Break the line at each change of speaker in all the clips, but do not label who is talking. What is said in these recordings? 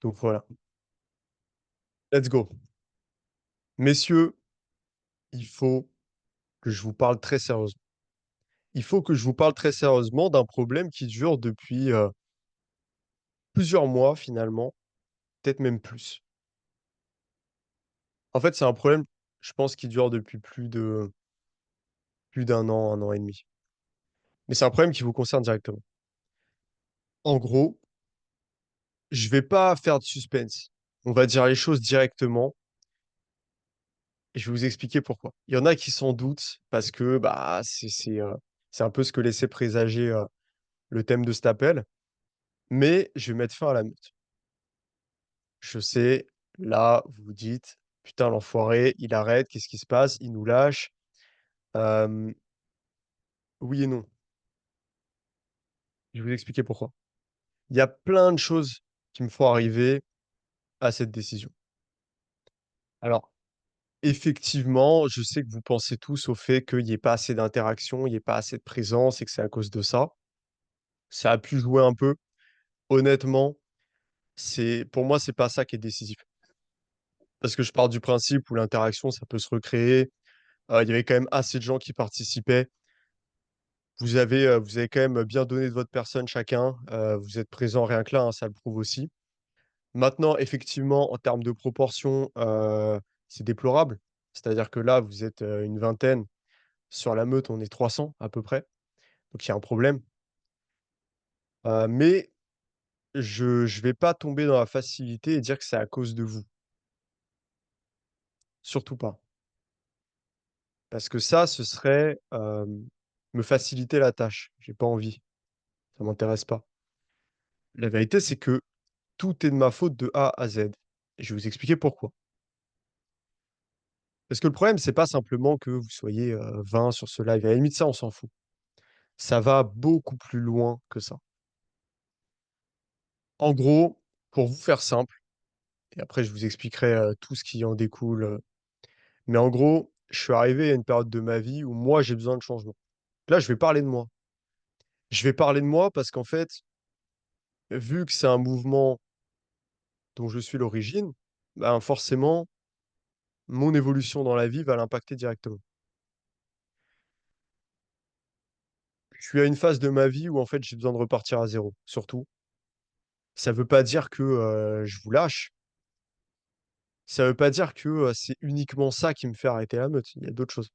Donc voilà, let's go. Messieurs, il faut que je vous parle très sérieusement. Il faut que je vous parle très sérieusement d'un problème qui dure depuis plusieurs mois finalement, peut-être même plus. En fait, c'est un problème, je pense, qui dure depuis plus un an et demi. Mais c'est un problème qui vous concerne directement. En gros, je vais pas faire de suspense. On va dire les choses directement et je vais vous expliquer pourquoi. Il y en a qui s'en doutent parce que bah c'est un peu ce que laissait présager le thème de cet appel. Mais je vais mettre fin à la meute. Je sais, là, vous vous dites: «Putain, l'enfoiré, il arrête, qu'est-ce qui se passe? Il nous lâche». Hem, oui et non. Je vais vous expliquer pourquoi. Il y a plein de choses qui me font arriver à cette décision. Alors, effectivement, je sais que vous pensez tous au fait qu'il y ait pas assez d'interaction, il y ait pas assez de présence et que c'est à cause de ça. Ça a pu jouer un peu. Honnêtement, c'est pour moi, c'est pas ça qui est décisif. Parce que je pars du principe où l'interaction, ça peut se recréer. Il y avait quand même assez de gens qui participaient. Vous avez quand même bien donné de votre personne chacun. Vous êtes présents rien que là, hein, ça le prouve aussi. Maintenant, effectivement, en termes de proportion, c'est déplorable. C'est-à-dire que là, vous êtes, une vingtaine. Sur la meute, on est 300 à peu près. Donc il y a un problème. Mais je vais pas tomber dans la facilité et dire que c'est à cause de vous. Surtout pas. Parce que ça, ce serait, me faciliter la tâche. J'ai pas envie, ça m'intéresse pas. La vérité, c'est que tout est de ma faute de A à Z. Et je vais vous expliquer pourquoi. Parce que le problème, c'est pas simplement que vous soyez, 20 sur ce live. À la limite, ça, on s'en fout. Ça va beaucoup plus loin que ça. En gros, pour vous faire simple, et après je vous expliquerai, tout ce qui en découle, mais en gros, je suis arrivé à une période de ma vie où moi, j'ai besoin de changement. Là, je vais parler de moi. Je vais parler de moi parce qu'en fait, vu que c'est un mouvement dont je suis l'origine, ben, forcément, mon évolution dans la vie va l'impacter directement. Je suis à une phase de ma vie où en fait, j'ai besoin de repartir à zéro, surtout. Ça veut pas dire que, je vous lâche. Ça veut pas dire que, c'est uniquement ça qui me fait arrêter la meute. Il y a d'autres choses.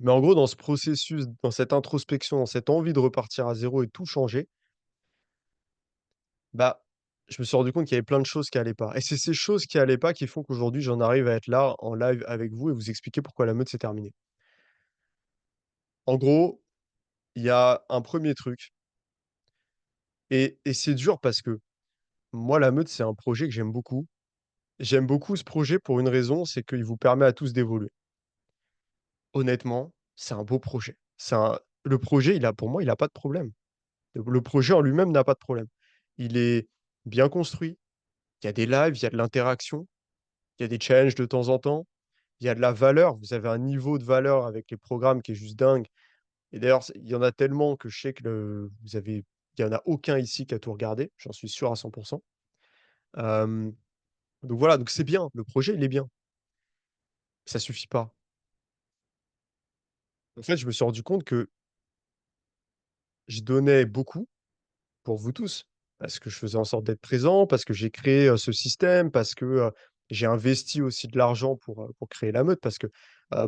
Mais en gros, dans ce processus, dans cette introspection, dans cette envie de repartir à zéro et tout changer, bah, je me suis rendu compte qu'il y avait plein de choses qui allaient pas. Et c'est ces choses qui allaient pas qui font qu'aujourd'hui, j'en arrive à être là, en live avec vous et vous expliquer pourquoi la meute s'est terminée. En gros, il y a un premier truc et c'est dur parce que moi, la meute, c'est un projet que j'aime beaucoup. J'aime beaucoup ce projet pour une raison, c'est qu'il vous permet à tous d'évoluer. Honnêtement, c'est un beau projet. Le projet, pour moi, il a pas de problème. Le projet en lui-même n'a pas de problème. Il est bien construit, il y a des lives, il y a de l'interaction, il y a des challenges de temps en temps, il y a de la valeur. Vous avez un niveau de valeur avec les programmes qui est juste dingue et d'ailleurs, il y en a tellement que je sais que il y en a aucun ici qui a tout regardé, j'en suis sûr à 100. Hem, donc voilà, donc c'est bien, le projet, il est bien. Ça suffit pas. En fait, je me suis rendu compte que je donnais beaucoup pour vous tous, parce que je faisais en sorte d'être présent, parce que j'ai créé, ce système, parce que, j'ai investi aussi de l'argent pour créer la meute. Parce que,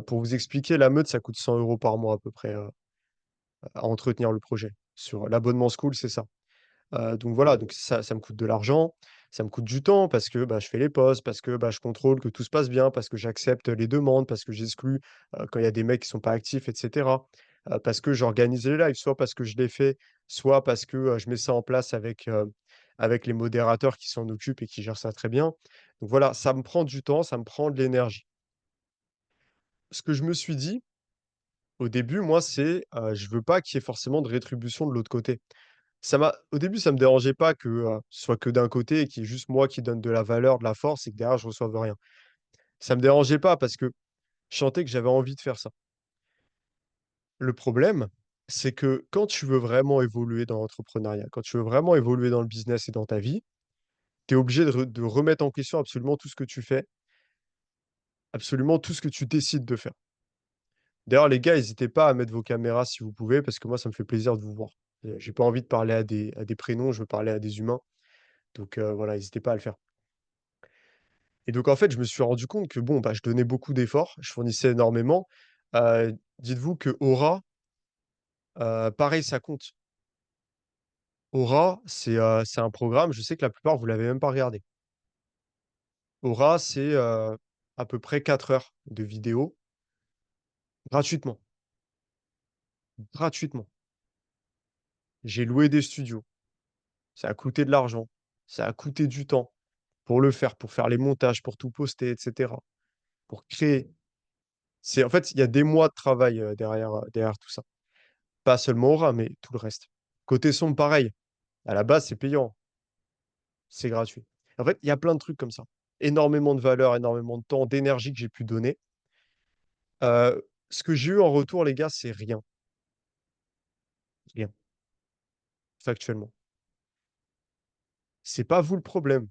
pour vous expliquer, la meute, ça coûte 100 € par mois à peu près, à entretenir le projet. Sur l'abonnement School, c'est ça. Donc voilà, donc ça me coûte de l'argent, ça me coûte du temps parce que, bah, je fais les posts, parce que, bah, je contrôle que tout se passe bien, parce que j'accepte les demandes, parce que j'exclus, quand il y a des mecs qui sont pas actifs et cetera. Parce que j'organise les lives, soit parce que je les fais, soit parce que, je mets ça en place avec les modérateurs qui s'en occupent et qui gèrent ça très bien. Donc voilà, ça me prend du temps, ça me prend de l'énergie. Ce que je me suis dit, au début, moi, c'est, je veux pas qu'il y ait forcément de rétribution de l'autre côté. Au début, ça me dérangeait pas que, ce soit que d'un côté et qu'il y ait juste moi qui donne de la valeur, de la force et que derrière je reçoive rien. Ça me dérangeait pas parce que je sentais que j'avais envie de faire ça. Le problème, c'est que quand tu veux vraiment évoluer dans l'entrepreneuriat, quand tu veux vraiment évoluer dans le business et dans ta vie, Tu es obligé de remettre en question absolument tout ce que tu fais, absolument tout ce que tu décides de faire. D'ailleurs, les gars, n'hésitez pas à mettre vos caméras si vous pouvez, parce que moi, ça me fait plaisir de vous voir. J'ai pas envie de parler à des prénoms, je veux parler à des humains. Donc voilà, n'hésitez pas à le faire. Et donc en fait, je me suis rendu compte que bon, bah, je donnais beaucoup d'efforts, je fournissais énormément. Dites-vous que Aura, pareil, ça compte. Aura, c'est un programme, je sais que la plupart, vous l'avez même pas regardé. Aura, c'est, à peu près 4 heures de vidéo gratuitement, gratuitement. J'ai loué des studios, ça a coûté de l'argent, ça a coûté du temps pour le faire, pour faire les montages, pour tout poster et cetera, pour créer. C'est en fait, il y a des mois de travail, derrière tout ça. Pas seulement Aura, mais tout le reste. Côté son, pareil. À la base, c'est payant, c'est gratuit. En fait, il y a plein de trucs comme ça. Énormément de valeur, énormément de temps, d'énergie que j'ai pu donner. Ce que j'ai eu en retour, les gars, c'est rien. Rien, factuellement. C'est pas vous le problème,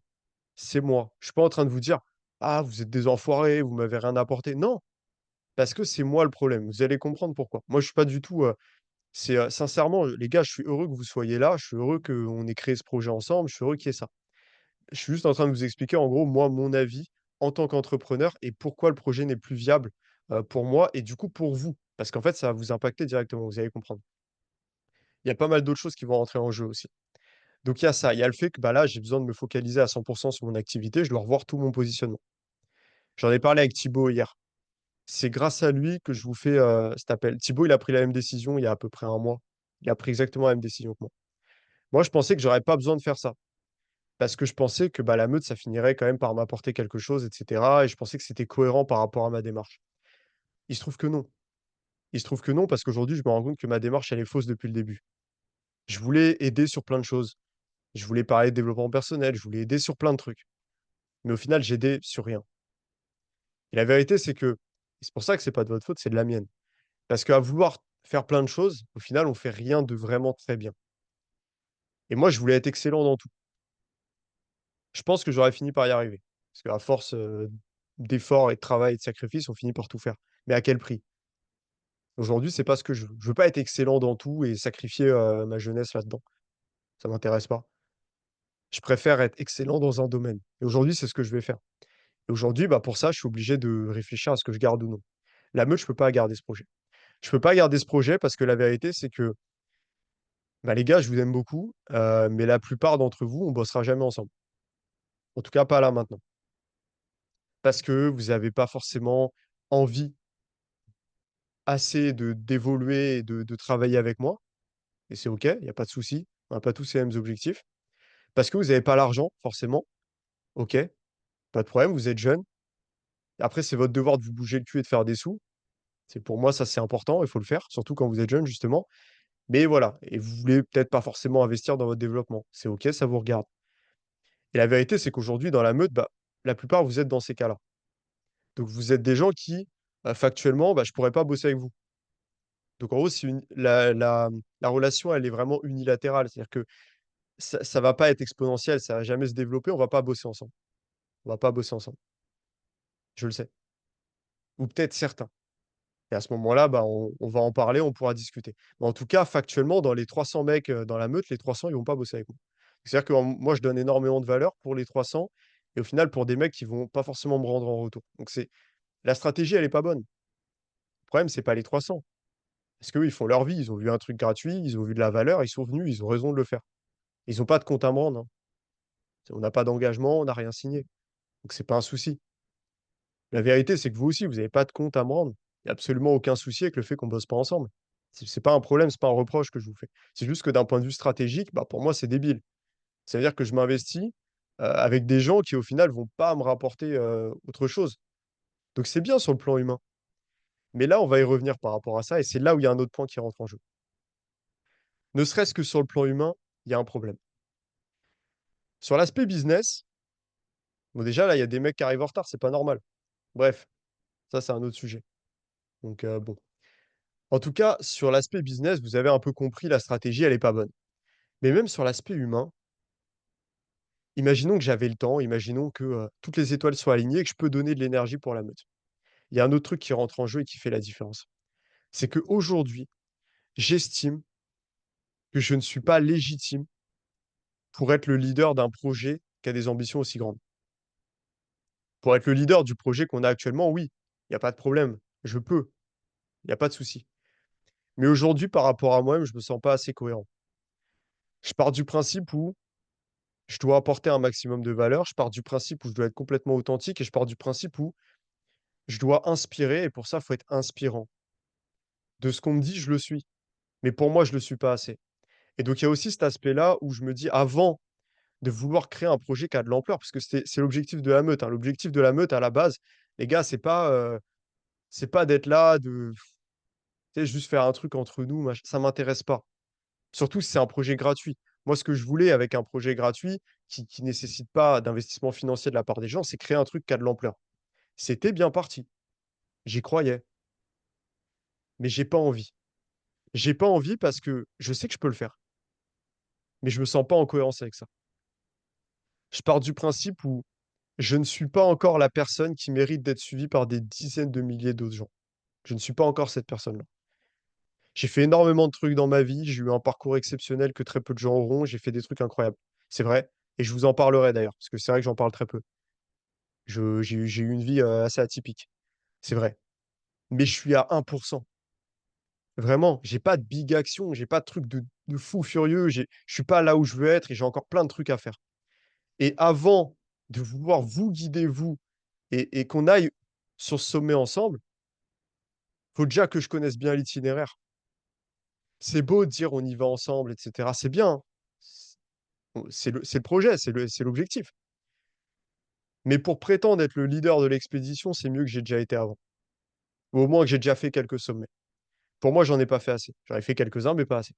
c'est moi. Je suis pas en train de vous dire: «Ah, vous êtes des enfoirés, vous m'avez rien apporté». Non, parce que c'est moi le problème. Vous allez comprendre pourquoi. Moi, je suis pas du tout, sincèrement, les gars, je suis heureux que vous soyez là, je suis heureux qu'on ait créé ce projet ensemble, je suis heureux qu'il y ait ça. Je suis juste en train de vous expliquer, en gros, moi, mon avis en tant qu'entrepreneur et pourquoi le projet n'est plus viable, pour moi et du coup pour vous. Parce qu'en fait, ça va vous impacter directement, vous allez comprendre. Il y a pas mal d'autres choses qui vont rentrer en jeu aussi. Donc il y a ça, il y a le fait que, bah, là, j'ai besoin de me focaliser à 100 sur mon activité, je dois revoir tout mon positionnement. J'en ai parlé avec Thibaut hier. C'est grâce à lui que je vous fais, cet appel. Thibaut, il a pris la même décision il y a à peu près un mois. Il a pris exactement la même décision que moi. Moi, je pensais que j'aurais pas besoin de faire ça. Parce que je pensais que, bah, la meute, ça finirait quand même par m'apporter quelque chose et cetera et je pensais que c'était cohérent par rapport à ma démarche. Il se trouve que non. Il se trouve que non parce qu'aujourd'hui, je me rends compte que ma démarche, elle est fausse depuis le début. Je voulais aider sur plein de choses. Je voulais parler de développement personnel, je voulais aider sur plein de trucs. Mais au final, j'ai aidé sur rien. Et la vérité, c'est que et c'est pour ça que c'est pas de votre faute, c'est de la mienne. Parce qu'à vouloir faire plein de choses, au final, on fait rien de vraiment très bien. Et moi, je voulais être excellent dans tout. Je pense que j'aurais fini par y arriver. Parce qu'à force, d'efforts et de travail et de sacrifices, on finit par tout faire. Mais à quel prix? Aujourd'hui, c'est pas ce que je veux. Je veux pas être excellent dans tout et sacrifier, ma jeunesse là-dedans. Ça m'intéresse pas. Je préfère être excellent dans un domaine et aujourd'hui, c'est ce que je vais faire et aujourd'hui, bah, pour ça, je suis obligé de réfléchir à ce que je garde ou non. La meute, je peux pas garder ce projet. Je peux pas garder ce projet parce que la vérité, c'est que, bah, les gars, je vous aime beaucoup, mais la plupart d'entre vous, on bossera jamais ensemble. En tout cas, pas là maintenant. Parce que vous avez pas forcément envie assez de d'évoluer et de travailler avec moi et c'est OK, il y a pas de souci. On n'a pas tous les mêmes objectifs. Parce que vous avez pas l'argent, forcément. OK, pas de problème, vous êtes jeune. Après, c'est votre devoir de vous bouger le cul et de faire des sous. C'est pour moi, ça, c'est important, il faut le faire, surtout quand vous êtes jeune, justement. Mais voilà, et vous voulez peut-être pas forcément investir dans votre développement. C'est OK, ça vous regarde. Et la vérité, c'est qu'aujourd'hui, dans la meute, bah, la plupart, vous êtes dans ces cas-là. Donc, vous êtes des gens qui, factuellement, bah, je pourrais pas bosser avec vous. Donc, en gros, c'est la relation, elle est vraiment unilatérale. C'est-à-dire que ça va pas être exponentiel, ça va jamais se développer, on va pas bosser ensemble. On va pas bosser ensemble. Je le sais. Ou peut-être certains. Et à ce moment-là, bah, on va en parler, on pourra discuter. Mais en tout cas, factuellement, dans les 300 mecs, dans la meute, les 300, ils vont pas bosser avec moi. C'est-à-dire que moi, je donne énormément de valeur pour les 300 et au final, pour des mecs qui vont pas forcément me rendre en retour. Donc c'est la stratégie, elle est pas bonne. Le problème, c'est pas les 300. Parce qu'eux, ils font leur vie, ils ont vu un truc gratuit, ils ont vu de la valeur, ils sont venus, ils ont raison de le faire. Ils ont pas de compte à me rendre, hein. On n'a pas d'engagement, on n'a rien signé. Donc c'est pas un souci. La vérité, c'est que vous aussi, vous avez pas de compte à me rendre. Il y a absolument aucun souci avec le fait qu'on bosse pas ensemble. C'est pas un problème, c'est pas un reproche que je vous fais. C'est juste que d'un point de vue stratégique, bah, pour moi, c'est débile. Ça veut dire que je m'investis, avec des gens qui, au final, vont pas me rapporter, autre chose. Donc c'est bien sur le plan humain. Mais là, on va y revenir par rapport à ça et c'est là où il y a un autre point qui rentre en jeu. Ne serait-ce que sur le plan humain, il y a un problème. Sur l'aspect business, bon déjà là, il y a des mecs qui arrivent en retard, c'est pas normal. Bref, ça c'est un autre sujet. Donc bon. En tout cas, sur l'aspect business, vous avez un peu compris, la stratégie, elle est pas bonne. Mais même sur l'aspect humain, Imaginons que j'avais le temps, imaginons que, toutes les étoiles soient alignées et que je peux donner de l'énergie pour la meute. Il y a un autre truc qui rentre en jeu et qui fait la différence. C'est qu'aujourd'hui, j'estime que je ne suis pas légitime pour être le leader d'un projet qui a des ambitions aussi grandes. Pour être le leader du projet qu'on a actuellement, oui, il y a pas de problème, je peux, il y a pas de souci. Mais aujourd'hui, par rapport à moi-même, je me sens pas assez cohérent. Je pars du principe où je dois apporter un maximum de valeur, je pars du principe où je dois être complètement authentique et je pars du principe où je dois inspirer et pour ça, il faut être inspirant. De ce qu'on me dit, je le suis, mais pour moi, je le suis pas assez. Et donc il y a aussi cet aspect-là où je me dis avant de vouloir créer un projet qui a de l'ampleur, parce que c'est l'objectif de la meute, hein. L'objectif de la meute à la base, les gars, c'est pas d'être là, de tu sais, juste faire un truc entre nous, ça m'intéresse pas. Surtout si c'est un projet gratuit. Moi, ce que je voulais avec un projet gratuit qui nécessite pas d'investissement financier de la part des gens, c'est créer un truc qui a de l'ampleur. C'était bien parti. J'y croyais, mais j'ai pas envie. J'ai pas envie parce que je sais que je peux le faire, mais je me sens pas en cohérence avec ça. Je pars du principe où je ne suis pas encore la personne qui mérite d'être suivie par des dizaines de milliers d'autres gens. Je ne suis pas encore cette personne-là. J'ai fait énormément de trucs dans ma vie, j'ai eu un parcours exceptionnel que très peu de gens auront, j'ai fait des trucs incroyables. C'est vrai et je vous en parlerai d'ailleurs, parce que c'est vrai que j'en parle très peu. J'ai eu une vie, assez atypique, c'est vrai. Mais je suis à 1. Vraiment, j'ai pas de big action, j'ai pas de truc de fou furieux, je suis pas là où je veux être et j'ai encore plein de trucs à faire. Et avant de vouloir vous guider, vous, et qu'on aille sur ce sommet ensemble, faut déjà que je connaisse bien l'itinéraire. C'est beau de dire: «On y va ensemble» et cetera, c'est bien, hein. C'est le projet, c'est l'objectif. Mais pour prétendre être le leader de l'expédition, c'est mieux que j'ai déjà été avant. Ou au moins que j'ai déjà fait quelques sommets. Pour moi, j'en ai pas fait assez. J'en ai fait quelques-uns, mais pas assez.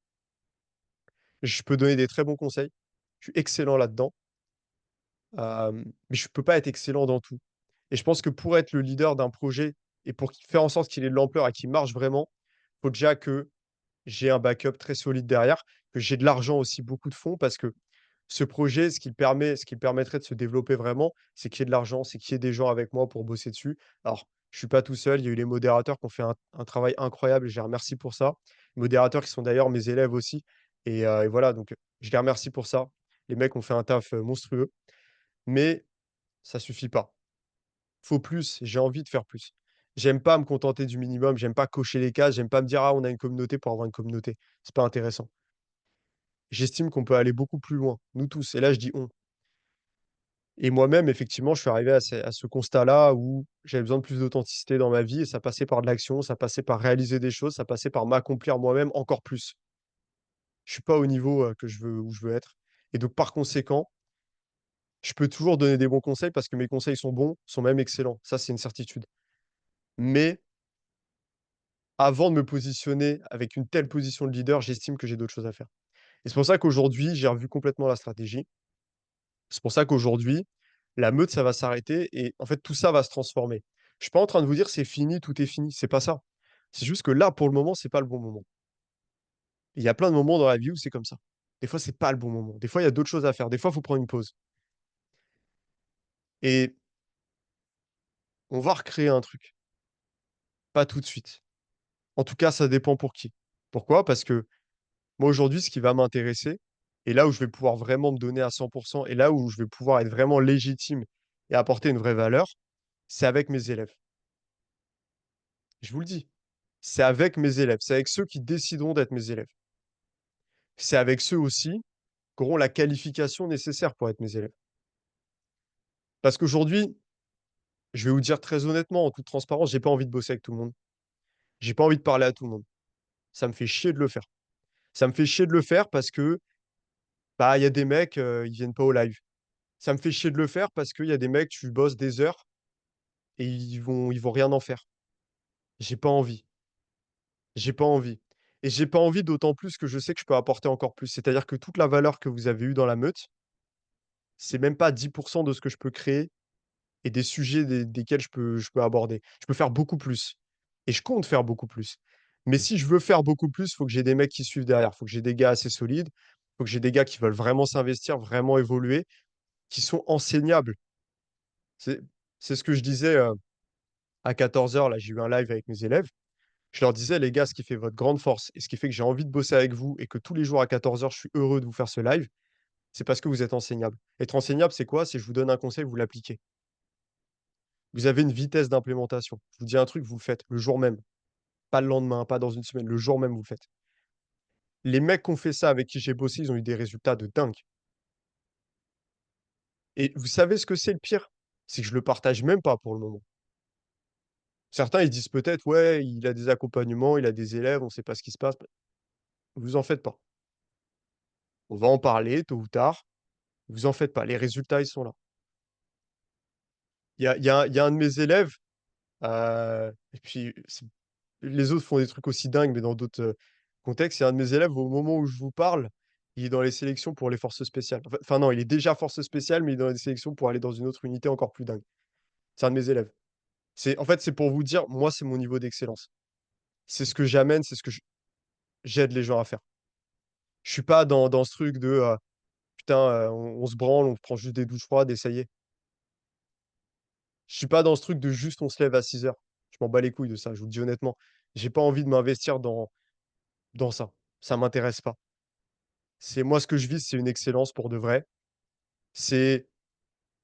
Je peux donner des très bons conseils. Je suis excellent là-dedans, mais je peux pas être excellent dans tout. Et je pense que pour être le leader d'un projet et pour faire en sorte qu'il ait de l'ampleur et qu'il marche vraiment, faut déjà que j'ai un backup très solide derrière, que j'ai de l'argent aussi, beaucoup de fonds parce que ce projet, ce qui permettrait de se développer vraiment, c'est qu'il y ait de l'argent, c'est qu'il y ait des gens avec moi pour bosser dessus. Alors, je suis pas tout seul, il y a eu les modérateurs qui ont fait un travail incroyable et je les remercie pour ça. Modérateurs qui sont d'ailleurs mes élèves aussi et voilà, donc je les remercie pour ça. Les mecs ont fait un taf, monstrueux, mais ça suffit pas. Faut plus, j'ai envie de faire plus. J'aime pas me contenter du minimum, j'aime pas cocher les cases, j'aime pas me dire: «Ah, on a une communauté pour avoir une communauté». C'est pas intéressant. J'estime qu'on peut aller beaucoup plus loin, nous tous et là je dis «on». Et moi-même, effectivement, je suis arrivé à ce constat-là où j'avais besoin de plus d'authenticité dans ma vie et ça passait par de l'action, ça passait par réaliser des choses, ça passait par m'accomplir moi-même encore plus. Je suis pas au niveau, que je veux où je veux être et donc par conséquent, je peux toujours donner des bons conseils parce que mes conseils sont bons, sont même excellents. Ça, c'est une certitude. Mais avant de me positionner avec une telle position de leader, j'estime que j'ai d'autres choses à faire et c'est pour ça qu'aujourd'hui, j'ai revu complètement la stratégie. C'est pour ça qu'aujourd'hui, la meute, ça va s'arrêter et en fait, tout ça va se transformer. Je suis pas en train de vous dire: «C'est fini, tout est fini», c'est pas ça. C'est juste que là, pour le moment, c'est pas le bon moment. Il y a plein de moments dans la vie où c'est comme ça. Des fois, c'est pas le bon moment. Des fois, il y a d'autres choses à faire. Des fois, il faut prendre une pause et on va recréer un truc. Pas tout de suite. En tout cas, ça dépend pour qui. Pourquoi? Parce que moi, aujourd'hui, ce qui va m'intéresser et là où je vais pouvoir vraiment me donner à 100 et là où je vais pouvoir être vraiment légitime et apporter une vraie valeur, c'est avec mes élèves. Je vous le dis. C'est avec mes élèves, c'est avec ceux qui décideront d'être mes élèves. C'est avec ceux aussi qui auront la qualification nécessaire pour être mes élèves. Parce qu'aujourd'hui, je vais vous dire très honnêtement, en toute transparence, j'ai pas envie de bosser avec tout le monde. J'ai pas envie de parler à tout le monde. Ça me fait chier de le faire. Ça me fait chier de le faire parce que, bah, il y a des mecs, ils viennent pas au live. Ça me fait chier de le faire parce qu'il y a des mecs, tu bosses des heures et ils vont rien en faire. J'ai pas envie. J'ai pas envie et j'ai pas envie d'autant plus que je sais que je peux apporter encore plus. C'est-à-dire que toute la valeur que vous avez eue dans la meute, c'est même pas 10 de ce que je peux créer et des sujets desquels je peux aborder. Je peux faire beaucoup plus et je compte faire beaucoup plus. Mais si je veux faire beaucoup plus, il faut que j'ai des mecs qui suivent derrière. Il faut que j'ai des gars assez solides. Il faut que j'ai des gars qui veulent vraiment s'investir, vraiment évoluer qui sont enseignables. C'est c'est ce que je disais, à 14 heures là, j'ai eu un live avec mes élèves. Je leur disais: «Les gars, ce qui fait votre grande force et ce qui fait que j'ai envie de bosser avec vous et que tous les jours à 14 heures, je suis heureux de vous faire ce live, c'est parce que vous êtes enseignables». Être enseignable, c'est quoi? C'est je vous donne un conseil, vous l'appliquez. Vous avez une vitesse d'implémentation. Je vous dis un truc, vous le faites le jour même, pas le lendemain, pas dans une semaine, le jour même, vous le faites. Les mecs qui ont fait ça, avec qui j'ai bossé, ils ont eu des résultats de dingue et vous savez ce que c'est le pire? C'est que je le partage même pas pour le moment. Certains, ils disent peut-être: «Ouais, il a des accompagnements, il a des élèves, on sait pas ce qui se passe». Vous en faites pas. On va en parler tôt ou tard. Vous en faites pas, les résultats, ils sont là. Il y a un de mes élèves, et puis c'est les autres font des trucs aussi dingues, mais dans d'autres, contextes. Il y a un de mes élèves, au moment où je vous parle, il est dans les sélections pour les forces spéciales. Enfin non, il est déjà force spéciale, mais il est dans les sélections pour aller dans une autre unité encore plus dingue. C'est un de mes élèves. C'est pour vous dire, moi, c'est mon niveau d'excellence. C'est ce que j'amène, c'est ce que j'aide les gens à faire. Je suis pas dans ce truc de, putain, on se branle, on prend juste des douches froides et ça y est. Je suis pas dans ce truc de juste on se lève à 6 heures. Je m'en bats les couilles de ça, je vous le dis honnêtement. J'ai pas envie de m'investir dans ça. Ça m'intéresse pas. C'est moi ce que je vise, c'est une excellence pour de vrai. C'est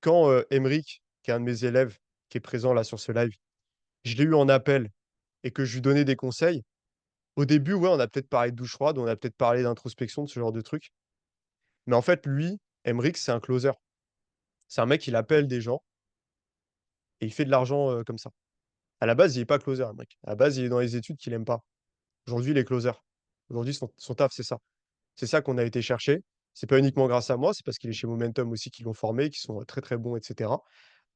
quand, Emric, qui est un de mes élèves, qui est présent là sur ce live, je l'ai eu en appel et que je lui donnais des conseils. Au début, ouais, on a peut-être parlé de douche froide, on a peut-être parlé d'introspection, de ce genre de trucs. Mais en fait, lui, Emric, c'est un closer. C'est un mec, il appelle des gens et il fait de l'argent, comme ça. À la base, il est pas closer, Emric. À la base, il est dans les études qu'il aime pas. Aujourd'hui, il est closer. Aujourd'hui, son taf, c'est ça. C'est ça qu'on a été chercher. C'est pas uniquement grâce à moi, c'est parce qu'il est chez Momentum aussi qui l'ont formé, qui sont, très, très bons et cetera.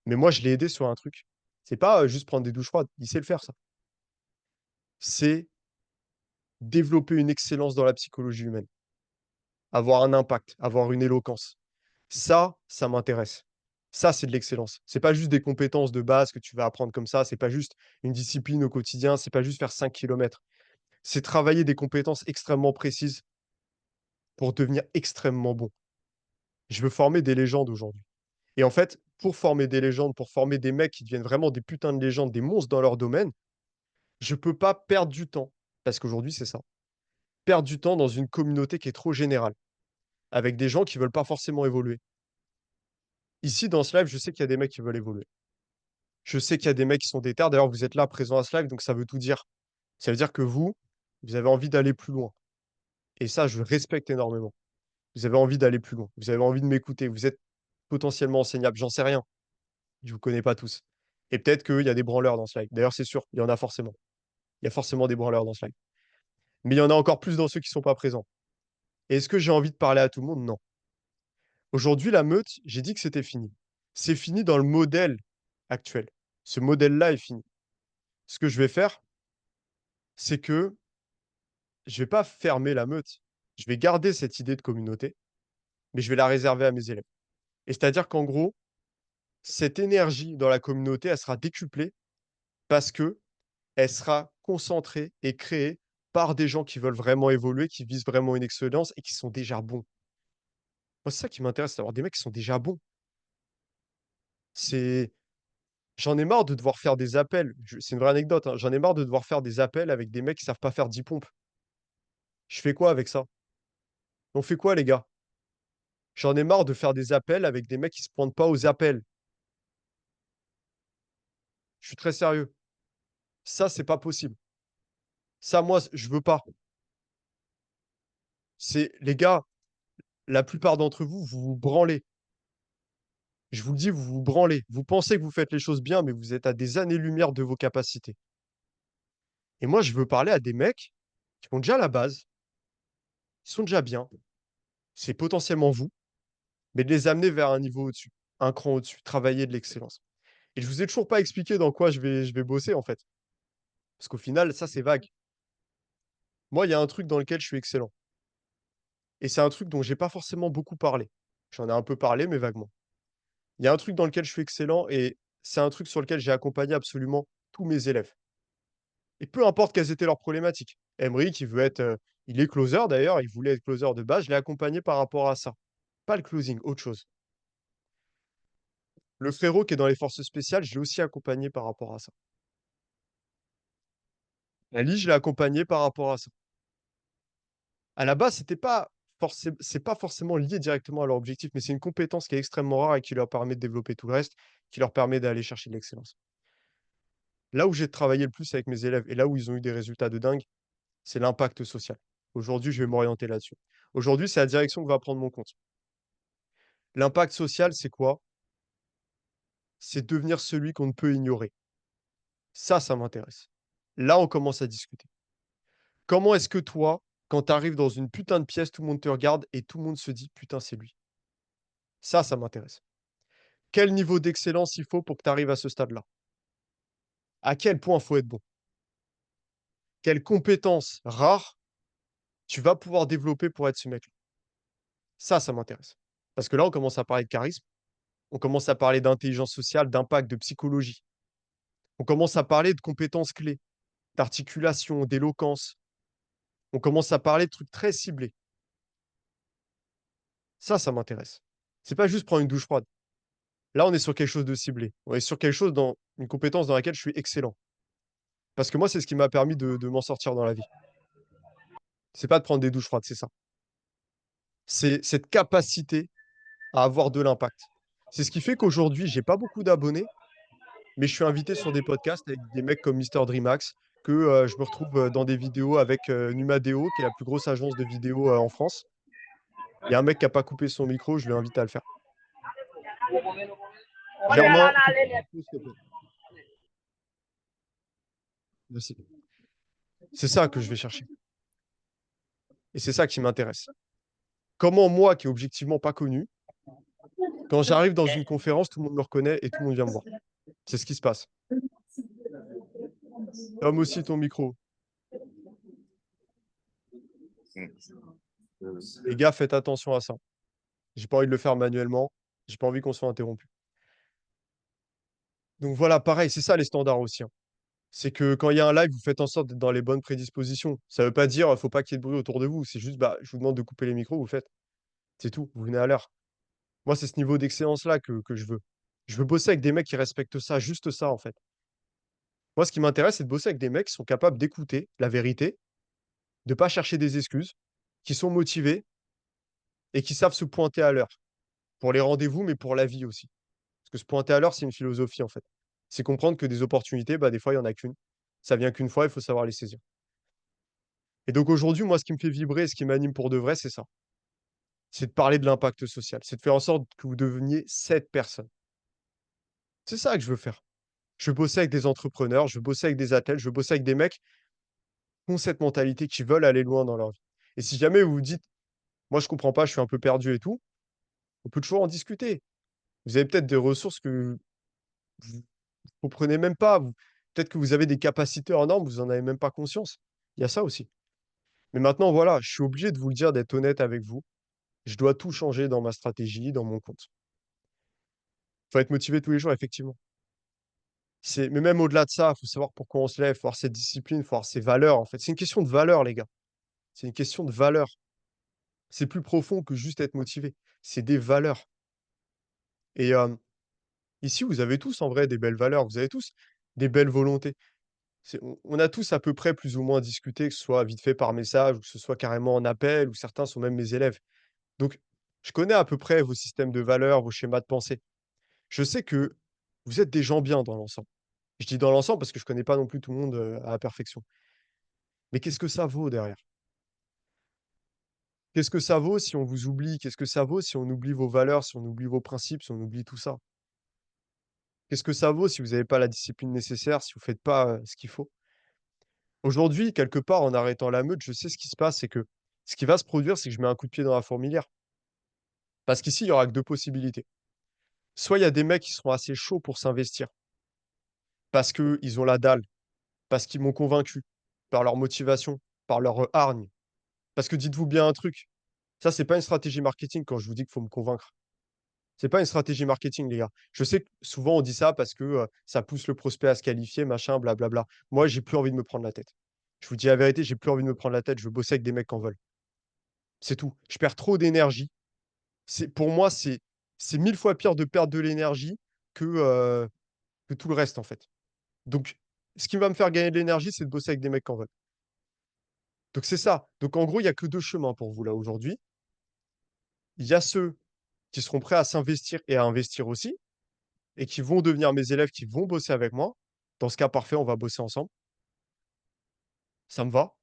Mais moi, je l'ai aidé sur un truc. C'est pas, juste prendre des douches froides. Il sait le faire ça. C'est développer une excellence dans la psychologie humaine, avoir un impact, avoir une éloquence. Ça m'intéresse. Ça, c'est de l'excellence. C'est pas juste des compétences de base que tu vas apprendre comme ça, c'est pas juste une discipline au quotidien, c'est pas juste faire 5 kilomètres. C'est travailler des compétences extrêmement précises pour devenir extrêmement bon. Je veux former des légendes aujourd'hui. Et en fait, pour former des légendes, pour former des mecs qui deviennent vraiment des putains de légendes, des monstres dans leur domaine, je peux pas perdre du temps, parce qu'aujourd'hui, c'est ça. Perdre du temps dans une communauté qui est trop générale, avec des gens qui veulent pas forcément évoluer. Ici, dans ce live, je sais qu'il y a des mecs qui veulent évoluer. Je sais qu'il y a des mecs qui sont déter. D'ailleurs, vous êtes là, présents à ce live, donc ça veut tout dire. Ça veut dire que vous avez envie d'aller plus loin. Et ça, je respecte énormément. Vous avez envie d'aller plus loin. Vous avez envie de m'écouter. Vous êtes potentiellement enseignable. J'en sais rien. Je vous connais pas tous. Et peut-être qu'il y a des branleurs dans ce live. D'ailleurs, c'est sûr, il y en a forcément. Il y a forcément des branleurs dans ce live. Mais il y en a encore plus dans ceux qui sont pas présents. Et est-ce que j'ai envie de parler à tout le monde? Non. Aujourd'hui, la meute, j'ai dit que c'était fini. C'est fini dans le modèle actuel. Ce modèle-là est fini. Ce que je vais faire, c'est que je vais pas fermer la meute. Je vais garder cette idée de communauté, mais je vais la réserver à mes élèves. Et c'est-à-dire qu'en gros, cette énergie dans la communauté, elle sera décuplée parce que elle sera concentrée et créée par des gens qui veulent vraiment évoluer, qui visent vraiment une excellence et qui sont déjà bons. Moi, c'est ça qui m'intéresse, c'est d'avoir des mecs qui sont déjà bons. C'est J'en ai marre de devoir faire des appels. C'est une vraie anecdote, hein. J'en ai marre de devoir faire des appels avec des mecs qui savent pas faire 10 pompes. Je fais quoi avec ça? On fait quoi, les gars? J'en ai marre de faire des appels avec des mecs qui se pointent pas aux appels. Je suis très sérieux. Ça, c'est pas possible. Ça, moi, je veux pas. Les gars, la plupart d'entre vous, vous vous branlez. Je vous le dis, vous vous branlez. Vous pensez que vous faites les choses bien, mais vous êtes à des années-lumière de vos capacités. Et moi, je veux parler à des mecs qui ont déjà la base, qui sont déjà bien. C'est potentiellement vous, mais de les amener vers un niveau au-dessus, un cran au-dessus, travailler de l'excellence. Et je vous ai toujours pas expliqué dans quoi je vais bosser, en fait. Parce qu'au final, ça, c'est vague. Moi, il y a un truc dans lequel je suis excellent. Et c'est un truc dont j'ai pas forcément beaucoup parlé. J'en ai un peu parlé, mais vaguement. Il y a un truc dans lequel je suis excellent et c'est un truc sur lequel j'ai accompagné absolument tous mes élèves. Et peu importe quelles étaient leurs problématiques. Emery qui veut être, il est closer d'ailleurs, il voulait être closer de base, je l'ai accompagné par rapport à ça. Pas le closing, autre chose. Le frérot qui est dans les forces spéciales, je l'ai aussi accompagné par rapport à ça. Ali, je l'ai accompagné par rapport à ça. À la base, c'est pas forcément lié directement à leur objectif, mais c'est une compétence qui est extrêmement rare et qui leur permet de développer tout le reste, qui leur permet d'aller chercher de l'excellence. Là où j'ai travaillé le plus avec mes élèves et là où ils ont eu des résultats de dingue, c'est l'impact social. Aujourd'hui, je vais m'orienter là-dessus. Aujourd'hui, c'est la direction que va prendre mon compte. L'impact social, c'est quoi? C'est devenir celui qu'on ne peut ignorer. Ça m'intéresse. Là, on commence à discuter. Comment est-ce que toi, quand tu arrives dans une putain de pièce, tout le monde te regarde et tout le monde se dit: «Putain, c'est lui». Ça m'intéresse. Quel niveau d'excellence il faut pour que tu arrives à ce stade-là? À quel point il faut être bon? Quelles compétences rares tu vas pouvoir développer pour être ce mec-là? Ça m'intéresse. Parce que là, on commence à parler de charisme, on commence à parler d'intelligence sociale, d'impact, de psychologie. On commence à parler de compétences clés, d'articulation, d'éloquence. On commence à parler de trucs très ciblés. Ça m'intéresse. C'est pas juste prendre une douche froide. Là, on est sur quelque chose de ciblé. On est sur quelque chose dans une compétence dans laquelle je suis excellent. Parce que moi, c'est ce qui m'a permis de m'en sortir dans la vie. C'est pas de prendre des douches froides, c'est ça. C'est cette capacité à avoir de l'impact. C'est ce qui fait qu'aujourd'hui, j'ai pas beaucoup d'abonnés, mais je suis invité sur des podcasts avec des mecs comme Mister Dreamax, que, je me retrouve, dans des vidéos avec, Numadeo, qui est la plus grosse agence de vidéos, en France. Il y a un mec qui a pas coupé son micro, je l'ai invité à le faire. Germain, coupe ton micro, s'il te plaît. Merci. C'est ça que je vais chercher et c'est ça qui m'intéresse. Comment moi, qui est objectivement pas connu, quand j'arrive dans une conférence, tout le monde me reconnaît et tout le monde vient me voir? C'est ce qui se passe. Ferme aussi ton micro. Les gars, faites attention à ça. J'ai pas envie de le faire manuellement, j'ai pas envie qu'on soit interrompu. Donc voilà, pareil, c'est ça les standards aussi, hein. C'est que quand il y a un live, vous faites en sorte d'être dans les bonnes prédispositions. Ça veut pas dire, faut pas qu'il y ait de bruit autour de vous. C'est juste, bah, je vous demande de couper les micros, vous le faites. C'est tout, vous venez à l'heure. Moi, c'est ce niveau d'excellence-là que je veux. Je veux bosser avec des mecs qui respectent ça, juste ça, en fait. Moi, ce qui m'intéresse, c'est de bosser avec des mecs qui sont capables d'écouter la vérité, de pas chercher des excuses, qui sont motivés et qui savent se pointer à l'heure. Pour les rendez-vous, mais pour la vie aussi. Parce que se pointer à l'heure, c'est une philosophie, en fait. C'est comprendre que des opportunités, bah, des fois, il y en a qu'une. Ça vient qu'une fois, il faut savoir les saisir. Et donc aujourd'hui, moi, ce qui me fait vibrer, ce qui m'anime pour de vrai, c'est ça. C'est de parler de l'impact social. C'est de faire en sorte que vous deveniez cette personne. C'est ça que je veux faire. Je veux bosser avec des entrepreneurs, je veux bosser avec des athlètes, je veux bosser avec des mecs qui ont cette mentalité, qui veulent aller loin dans leur vie. Et si jamais vous vous dites: «Moi, je comprends pas, je suis un peu perdu et tout», on peut toujours en discuter. Vous avez peut-être des ressources que vous comprenez même pas. Peut-être que vous avez des capacités hors normes, vous en avez même pas conscience. Il y a ça aussi. Mais maintenant, voilà, je suis obligé de vous le dire, d'être honnête avec vous. Je dois tout changer dans ma stratégie, dans mon compte. Faut être motivé tous les jours, effectivement. Mais même au-delà de ça, il faut savoir pourquoi on se lève, faut avoir cette discipline, faut avoir ses valeurs, en fait. C'est une question de valeurs, les gars. C'est une question de valeurs. C'est plus profond que juste être motivé. C'est des valeurs. Et ici, vous avez tous, en vrai, des belles valeurs. Vous avez tous des belles volontés. On a tous à peu près plus ou moins discuté, que ce soit vite fait par message ou que ce soit carrément en appel, ou certains sont même mes élèves. Donc, je connais à peu près vos systèmes de valeurs, vos schémas de pensée. Je sais que vous êtes des gens bien dans l'ensemble. Je dis dans l'ensemble parce que je connais pas non plus tout le monde, à la perfection. Mais qu'est-ce que ça vaut derrière? Qu'est-ce que ça vaut si on vous oublie? Qu'est-ce que ça vaut si on oublie vos valeurs, si on oublie vos principes, si on oublie tout ça? Qu'est-ce que ça vaut si vous n'avez pas la discipline nécessaire, si vous faites pas, ce qu'il faut? Aujourd'hui, quelque part, en arrêtant la meute, je sais ce qui se passe, c'est que ce qui va se produire, c'est que je mets un coup de pied dans la fourmilière. Parce qu'ici, il y aura que 2 possibilités. Soit il y a des mecs qui seront assez chauds pour s'investir, parce qu'ils ont la dalle, parce qu'ils m'ont convaincu, par leur motivation, par leur, hargne. Parce que dites-vous bien un truc, ça, c'est pas une stratégie marketing quand je vous dis qu'il faut me convaincre. C'est pas une stratégie marketing, les gars. Je sais que souvent on dit ça parce que, ça pousse le prospect à se qualifier, machin, blablabla. Moi, j'ai plus envie de me prendre la tête. Je vous dis la vérité, j'ai plus envie de me prendre la tête, je veux bosser avec des mecs qui en veulent. C'est tout. Je perds trop d'énergie. Pour moi, c'est 1000 fois pire de perdre de l'énergie que tout le reste, en fait. Donc, ce qui va me faire gagner de l'énergie, c'est de bosser avec des mecs qui en veulent. Donc c'est ça. Donc en gros, il y a que 2 chemins pour vous là aujourd'hui. Il y a ceux qui seront prêts à s'investir et à investir aussi et qui vont devenir mes élèves, qui vont bosser avec moi. Dans ce cas parfait, on va bosser ensemble. Ça me va.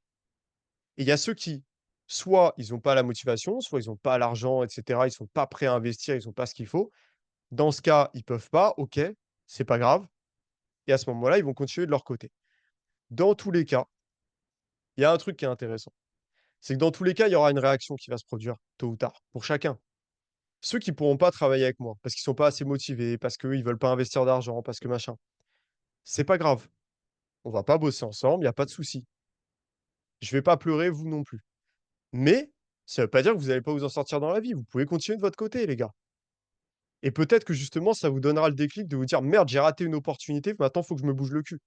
Et il y a ceux qui, soit ils ont pas la motivation, soit ils ont pas l'argent et cetera, ils sont pas prêts à investir, ils ont pas ce qu'il faut. Dans ce cas, ils peuvent pas, OK, c'est pas grave et à ce moment-là, ils vont continuer de leur côté. Dans tous les cas, il y a un truc qui est intéressant, c'est que dans tous les cas, il y aura une réaction qui va se produire tôt ou tard pour chacun. Ceux qui pourront pas travailler avec moi parce qu'ils sont pas assez motivés, parce qu'ils veulent pas investir d'argent, parce que machin, c'est pas grave. On va pas bosser ensemble, il y a pas de souci. Je vais pas pleurer, vous non plus. Mais ça veut pas dire que vous allez pas vous en sortir dans la vie. Vous pouvez continuer de votre côté, les gars. Et peut-être que justement, ça vous donnera le déclic de vous dire: «Merde, j'ai raté une opportunité, maintenant, il faut que je me bouge le cul.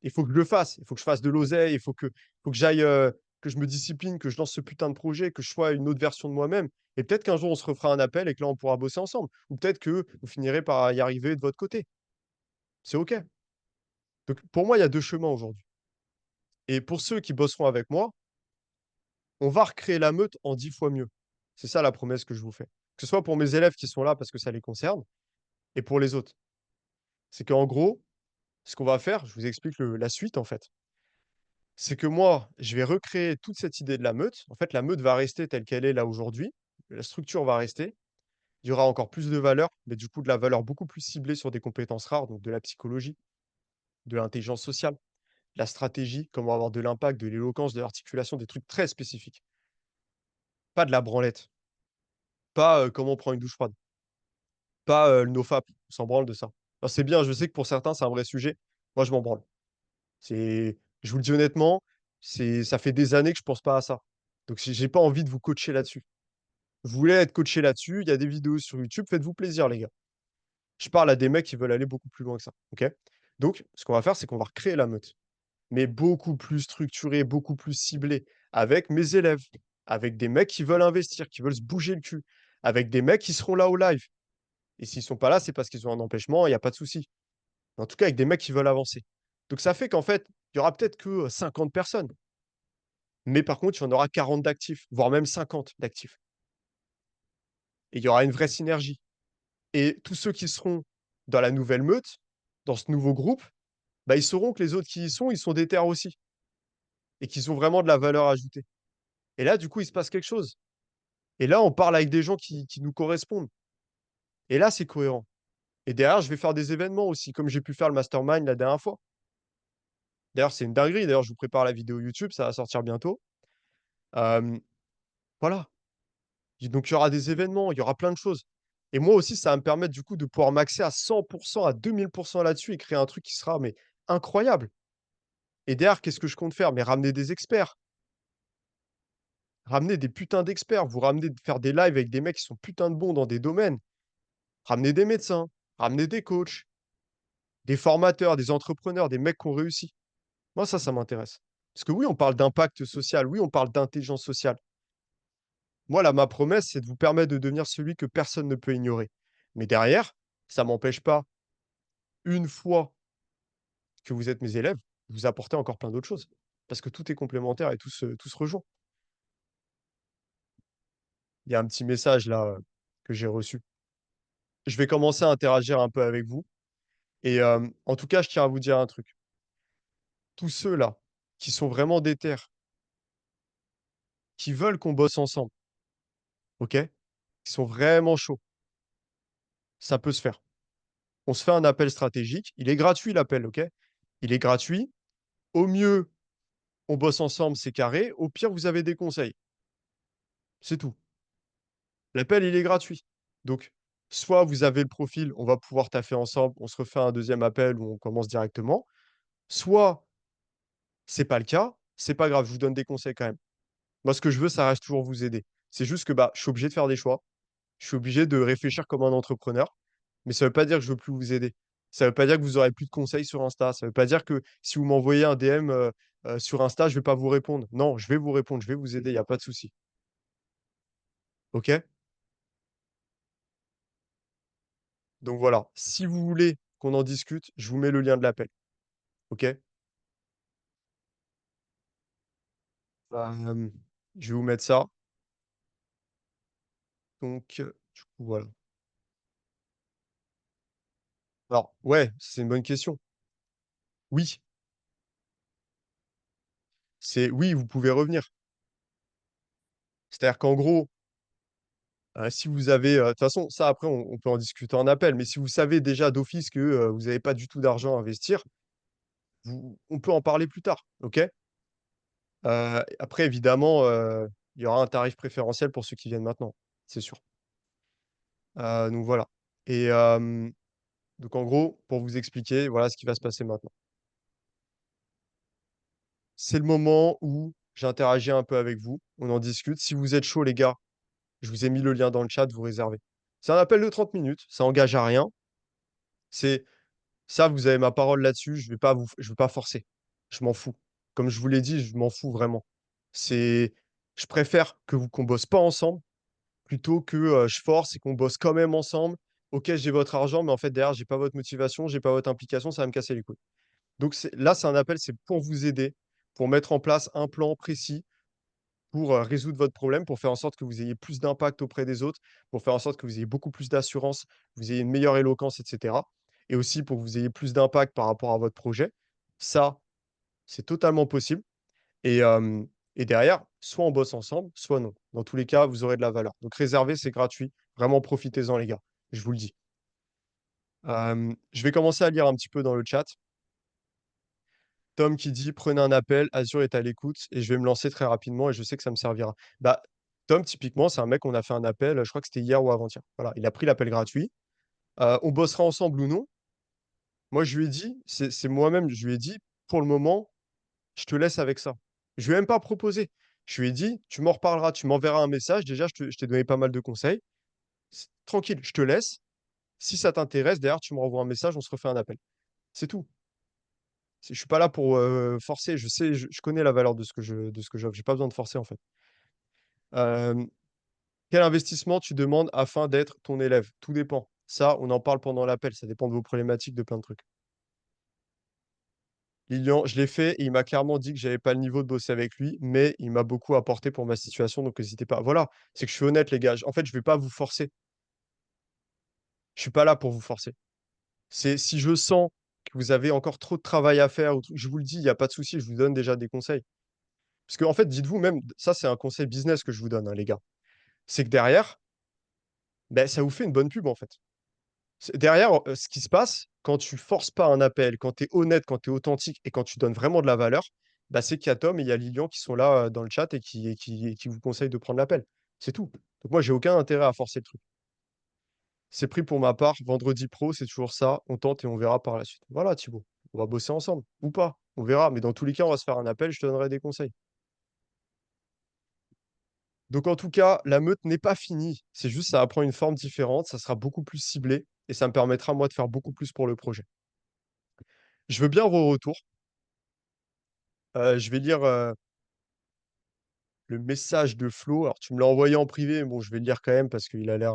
Il faut que je le fasse. Il faut que je fasse de l'oseille, il faut que j'aille, que je me discipline, que je lance ce putain de projet, que je sois une autre version de moi-même». Et peut-être qu'un jour, on se refera un appel et que là, on pourra bosser ensemble. Ou peut-être que vous finirez par y arriver de votre côté. C'est OK. Donc pour moi, il y a 2 chemins aujourd'hui. Et pour ceux qui bosseront avec moi, on va recréer la meute en 10 fois mieux. C'est ça la promesse que je vous fais. Que ce soit pour mes élèves qui sont là parce que ça les concerne et pour les autres. C'est qu'en gros, ce qu'on va faire, je vous explique la suite en fait. C'est que moi, je vais recréer toute cette idée de la meute. En fait, la meute va rester telle qu'elle est là aujourd'hui. La structure va rester. Il y aura encore plus de valeur, mais du coup de la valeur beaucoup plus ciblée sur des compétences rares, donc de la psychologie, de l'intelligence sociale, de la stratégie, comment avoir de l'impact, de l'éloquence, de l'articulation, des trucs très spécifiques. Pas de la branlette, pas comment on prend une douche froide, pas le nofap, on s'en branle de ça. Alors c'est bien, je sais que pour certains, c'est un vrai sujet. Moi, je m'en branle. Je vous le dis honnêtement, ça fait des années que je pense pas à ça. Donc j'ai pas envie de vous coacher là-dessus. Vous voulez être coaché là-dessus, il y a des vidéos sur YouTube, faites-vous plaisir, les gars. Je parle à des mecs qui veulent aller beaucoup plus loin que ça, OK? Donc ce qu'on va faire, c'est qu'on va recréer la meute, mais beaucoup plus structurée, beaucoup plus ciblée, avec mes élèves, avec des mecs qui veulent investir, qui veulent se bouger le cul, avec des mecs qui seront là au live. Et s'ils sont pas là, c'est parce qu'ils ont un empêchement, il y a pas de souci. En tout cas, avec des mecs qui veulent avancer. Donc ça fait qu'en fait, il y aura peut-être que 50 personnes, mais par contre, il y en aura 40 d'actifs, voire même 50 d'actifs. Et il y aura une vraie synergie. Et tous ceux qui seront dans la nouvelle meute, dans ce nouveau groupe, bah, ils sauront que les autres qui y sont, ils sont déter aussi et qu'ils ont vraiment de la valeur ajoutée. Et là, du coup, il se passe quelque chose. Et là, on parle avec des gens qui nous correspondent. Et là, c'est cohérent. Et derrière, je vais faire des événements aussi, comme j'ai pu faire le mastermind la dernière fois. D'ailleurs, c'est une dinguerie. D'ailleurs, je vous prépare la vidéo YouTube, ça va sortir bientôt. Hem, voilà. Et donc, il y aura des événements, il y aura plein de choses. Et moi aussi, ça va me permettre du coup de pouvoir m'axer à 100%, à 2000% là-dessus et créer un truc qui sera mais incroyable. Et derrière, qu'est-ce que je compte faire? Mais ramener des experts, ramener des putains d'experts, vous ramener faire des lives avec des mecs qui sont putain de bons dans des domaines, ramener des médecins, ramener des coachs, des formateurs, des entrepreneurs, des mecs qui ont réussi. Moi, ça m'intéresse. Parce que oui, on parle d'impact social, oui, on parle d'intelligence sociale. Moi, là, ma promesse, c'est de vous permettre de devenir celui que personne ne peut ignorer. Mais derrière, ça m'empêche pas, une fois que vous êtes mes élèves, de vous apporter encore plein d'autres choses. Parce que tout est complémentaire et tout se rejoint. Il y a un petit message là, que j'ai reçu. Je vais commencer à interagir un peu avec vous et en tout cas, je tiens à vous dire un truc. Tous ceux-là qui sont vraiment déter, qui veulent qu'on bosse ensemble, OK? Qui sont vraiment chauds, ça peut se faire. On se fait un appel stratégique. Il est gratuit l'appel, OK? Il est gratuit. Au mieux, on bosse ensemble, c'est carré. Au pire, vous avez des conseils. C'est tout. L'appel, il est gratuit. Donc, soit vous avez le profil, on va pouvoir taffer ensemble, on se refait un deuxième appel où on commence directement. Soit c'est pas le cas, c'est pas grave, je vous donne des conseils quand même. Moi, ce que je veux, ça reste toujours vous aider. C'est juste que, bah, je suis obligé de faire des choix. Je suis obligé de réfléchir comme un entrepreneur, mais ça veut pas dire que je veux plus vous aider. Ça veut pas dire que vous aurez plus de conseils sur Insta. Ça veut pas dire que si vous m'envoyez un DM, sur Insta, je vais pas vous répondre. Non, je vais vous répondre, je vais vous aider, il y a pas de souci. OK? Donc voilà, si vous voulez qu'on en discute, je vous mets le lien de l'appel, OK? Hem, je vais vous mettre ça, donc du coup, voilà. Alors ouais, c'est une bonne question. Oui, oui, vous pouvez revenir. C'est-à-dire qu'en gros, si vous avez, de toute façon, ça après on peut en discuter en appel, mais si vous savez déjà d'office que, vous avez pas du tout d'argent à investir, vous on peut en parler plus tard, OK? Après évidemment, il y aura un tarif préférentiel pour ceux qui viennent maintenant, c'est sûr. Donc voilà et donc en gros, pour vous expliquer, voilà ce qui va se passer maintenant. C'est le moment où j'interagis un peu avec vous, on en discute. Si vous êtes chaud les gars, je vous ai mis le lien dans le chat, vous réservez. C'est un appel de 30 minutes, ça engage à rien. C'est ça, vous avez ma parole là-dessus, je vais pas forcer. Je m'en fous. Comme je vous l'ai dit, je m'en fous vraiment. C'est je préfère que vous qu'on bosse pas ensemble plutôt que, je force et qu'on bosse quand même ensemble. OK, j'ai votre argent, mais en fait derrière, j'ai pas votre motivation, j'ai pas votre implication, ça va me casser les couilles. Donc c'est un appel, c'est pour vous aider, pour mettre en place un plan précis, pour, résoudre votre problème, pour faire en sorte que vous ayez plus d'impact auprès des autres, pour faire en sorte que vous ayez beaucoup plus d'assurance, vous ayez une meilleure éloquence et cetera et aussi pour que vous ayez plus d'impact par rapport à votre projet. Ça, c'est totalement possible et derrière, soit on bosse ensemble, soit non. Dans tous les cas, vous aurez de la valeur. Donc réservez, c'est gratuit. Vraiment profitez-en les gars, je vous le dis. Je vais commencer à lire un petit peu dans le chat. Tom qui dit: «Prenez un appel, Azure est à l'écoute et je vais me lancer très rapidement et je sais que ça me servira». Bah, Tom, typiquement, c'est un mec, on a fait un appel, je crois que c'était hier ou avant-hier. Voilà, il a pris l'appel gratuit. On bossera ensemble ou non. Moi, je lui ai dit, c'est moi-même, je lui ai dit: «Pour le moment, je te laisse avec ça». Je lui ai même pas proposé. Je lui ai dit: «Tu m'en reparleras, tu m'enverras un message. Déjà, je t'ai donné pas mal de conseils. Tranquille, je te laisse. Si ça t'intéresse, derrière, tu me renvoies un message, on se refait un appel». C'est tout. Je suis pas là pour, forcer. Je sais, je connais la valeur de ce que j'offre. J'ai pas besoin de forcer, en fait. Hem, quel investissement tu demandes afin d'être ton élève? Tout dépend. Ça, on en parle pendant l'appel. Ça dépend de vos problématiques, de plein de trucs. Lilian, je l'ai fait et il m'a clairement dit que j'avais pas le niveau de bosser avec lui, mais il m'a beaucoup apporté pour ma situation, donc n'hésitez pas. Voilà, c'est que je suis honnête, les gars. En fait, je vais pas vous forcer. Je suis pas là pour vous forcer. C'est si je sens que vous avez encore trop de travail à faire ou truc, je vous le dis, il y a pas de souci, je vous donne déjà des conseils. Parce qu'en fait, dites-vous même, ça, c'est un conseil business que je vous donne, hein, les gars. C'est que derrière, ben ça vous fait une bonne pub, en fait. Derrière, ce qui se passe, quand tu forces pas un appel, quand tu es honnête, quand tu es authentique et quand tu donnes vraiment de la valeur, bah, c'est qu'il y a Tom et il y a Lilian qui sont là, dans le chat et qui vous conseillent de prendre l'appel. C'est tout. Donc moi, j'ai aucun intérêt à forcer le truc. C'est pris pour ma part, vendredi pro, c'est toujours ça, on tente et on verra par la suite. Voilà Thibaut, on va bosser ensemble ou pas, on verra, mais dans tous les cas, on va se faire un appel, je te donnerai des conseils. Donc en tout cas, la meute n'est pas finie, c'est juste ça va prendre une forme différente, ça sera beaucoup plus ciblé et ça me permettra moi de faire beaucoup plus pour le projet. Je veux bien vos retours. Je vais lire, le message de Flo. Alors tu me l'as envoyé en privé, mais bon, je vais le lire quand même parce qu'il a l'air,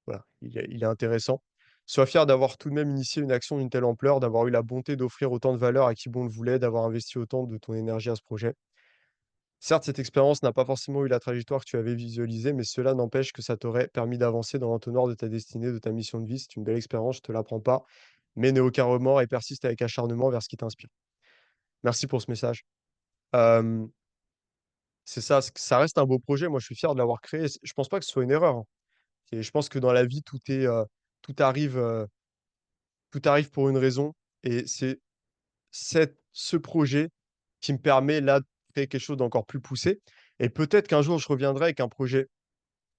voilà, il est intéressant. «Sois fier d'avoir tout de même initié une action d'une telle ampleur, d'avoir eu la bonté d'offrir autant de valeur à qui bon le voulait, d'avoir investi autant de ton énergie à ce projet. Certes, cette expérience n'a pas forcément eu la trajectoire que tu avais visualisée, mais cela n'empêche que ça t'aurait permis d'avancer dans l'entonnoir de ta destinée, de ta mission de vie. C'est une belle expérience, je te l'apprends pas, mais n'aie aucun remords et persiste avec acharnement vers ce qui t'inspire». Merci pour ce message. Hem C'est ça, ça reste un beau projet. Moi, je suis fier de l'avoir créé. Je pense pas que ce soit une erreur, hein. Et je pense que dans la vie, tout arrive, tout arrive pour une raison et c'est ce projet qui me permet, là, de créer quelque chose d'encore plus poussé et peut-être qu'un jour, je reviendrai avec un projet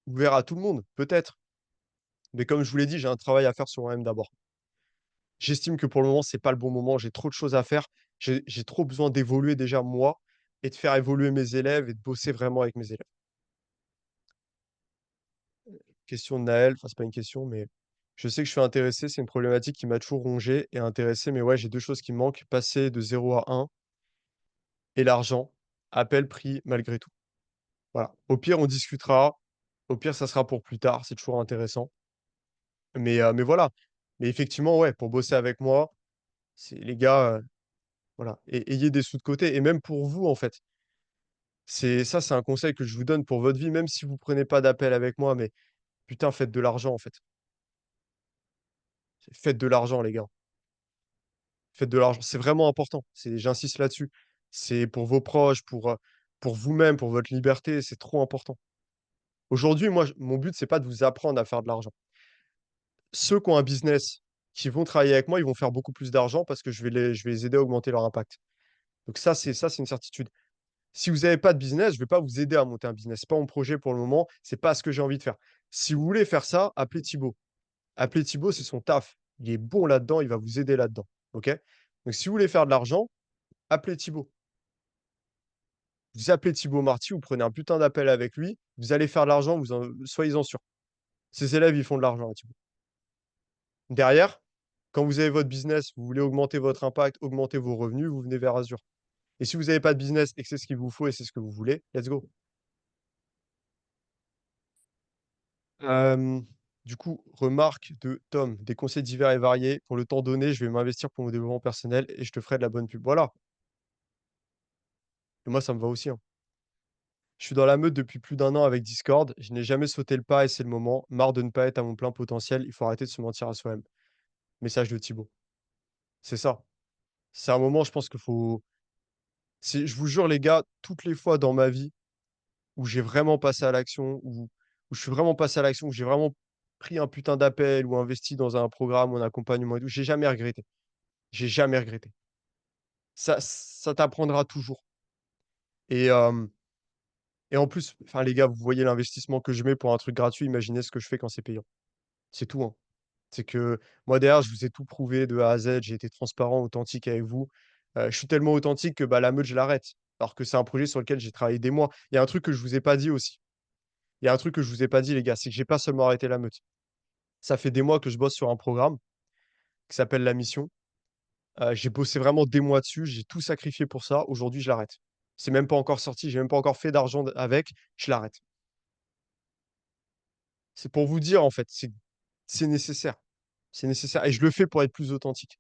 ouvert à tout le monde, peut-être. Mais comme je vous l'ai dit, j'ai un travail à faire sur moi-même d'abord. J'estime que pour le moment, c'est pas le bon moment. J'ai trop de choses à faire. J'ai trop besoin d'évoluer déjà moi et de faire évoluer mes élèves et de bosser vraiment avec mes élèves. Question de Naël, enfin, c'est pas une question, mais je sais que je suis intéressé, c'est une problématique qui m'a toujours rongé et intéressé, mais ouais, j'ai 2 choses qui me manquent, passer de 0 à 1 et l'argent. Appel, prix, malgré tout. Voilà. Au pire, on discutera. Au pire, ça sera pour plus tard, c'est toujours intéressant. Mais voilà. Mais effectivement, ouais, pour bosser avec moi, c'est les gars, voilà, ayez des sous de côté et même pour vous, en fait. C'est un conseil que je vous donne pour votre vie, même si vous prenez pas d'appel avec moi, mais putain, faites de l'argent, en fait. Faites de l'argent, les gars. Faites de l'argent. C'est vraiment important. J'insiste là-dessus. C'est pour vos proches, pour vous-même, pour votre liberté, c'est trop important. Aujourd'hui, moi, mon but, c'est pas de vous apprendre à faire de l'argent. Ceux qui ont un business, qui vont travailler avec moi, ils vont faire beaucoup plus d'argent parce que je vais les aider à augmenter leur impact. Donc ça, c'est une certitude. Si vous avez pas de business, je vais pas vous aider à monter un business. C'est pas mon projet pour le moment, c'est pas ce que j'ai envie de faire. Si vous voulez faire ça, appelez Thibaut. Appelez Thibaut, c'est son taf. Il est bon là-dedans, il va vous aider là-dedans. OK? Donc si vous voulez faire de l'argent, appelez Thibaut. Vous appelez Thibaut Marty, vous prenez un putain d'appel avec lui, vous allez faire de l'argent, soyez-en sûrs. Ses élèves, ils font de l'argent à Thibaut. Derrière, quand vous avez votre business, vous voulez augmenter votre impact, augmenter vos revenus, vous venez vers Azure. Et si vous n'avez pas de business et que c'est ce qu'il vous faut et c'est ce que vous voulez, let's go. Hem, du coup, remarque de Tom: «Des conseils divers et variés. Pour le temps donné, je vais m'investir pour mon développement personnel et je te ferai de la bonne pub». Voilà, et moi ça me va aussi, hein. Je suis dans la meute depuis plus d'un an avec Discord. Je n'ai jamais sauté le pas et c'est le moment. Marre de ne pas être à mon plein potentiel, il faut arrêter de se mentir à soi-même. Message de Thibaut. C'est ça. C'est un moment, je pense qu'il faut je vous jure les gars, toutes les fois dans ma vie où j'ai vraiment passé à l'action, où je suis vraiment passé à l'action, où j'ai vraiment pris un putain d'appel ou investi dans un programme ou un accompagnement et tout, j'ai jamais regretté. J'ai jamais regretté. Ça t'apprendra toujours et hem et en plus, enfin les gars, vous voyez l'investissement que je mets pour un truc gratuit, imaginez ce que je fais quand c'est payant. C'est tout, hein. C'est que moi derrière, je vous ai tout prouvé de A à Z, j'ai été transparent, authentique avec vous. Je suis tellement authentique que, bah, la meute, je l'arrête. Alors que c'est un projet sur lequel j'ai travaillé des mois. Il y a un truc que je vous ai pas dit aussi. Il y a un truc que je vous ai pas dit les gars, c'est que j'ai pas seulement arrêté la meute. Ça fait des mois que je bosse sur un programme qui s'appelle La Mission. J'ai bossé vraiment des mois dessus, j'ai tout sacrifié pour ça. Aujourd'hui, je l'arrête. C'est même pas encore sorti, j'ai même pas encore fait d'argent d avec, je l'arrête. C'est pour vous dire, en fait, c'est nécessaire. C'est nécessaire et je le fais pour être plus authentique.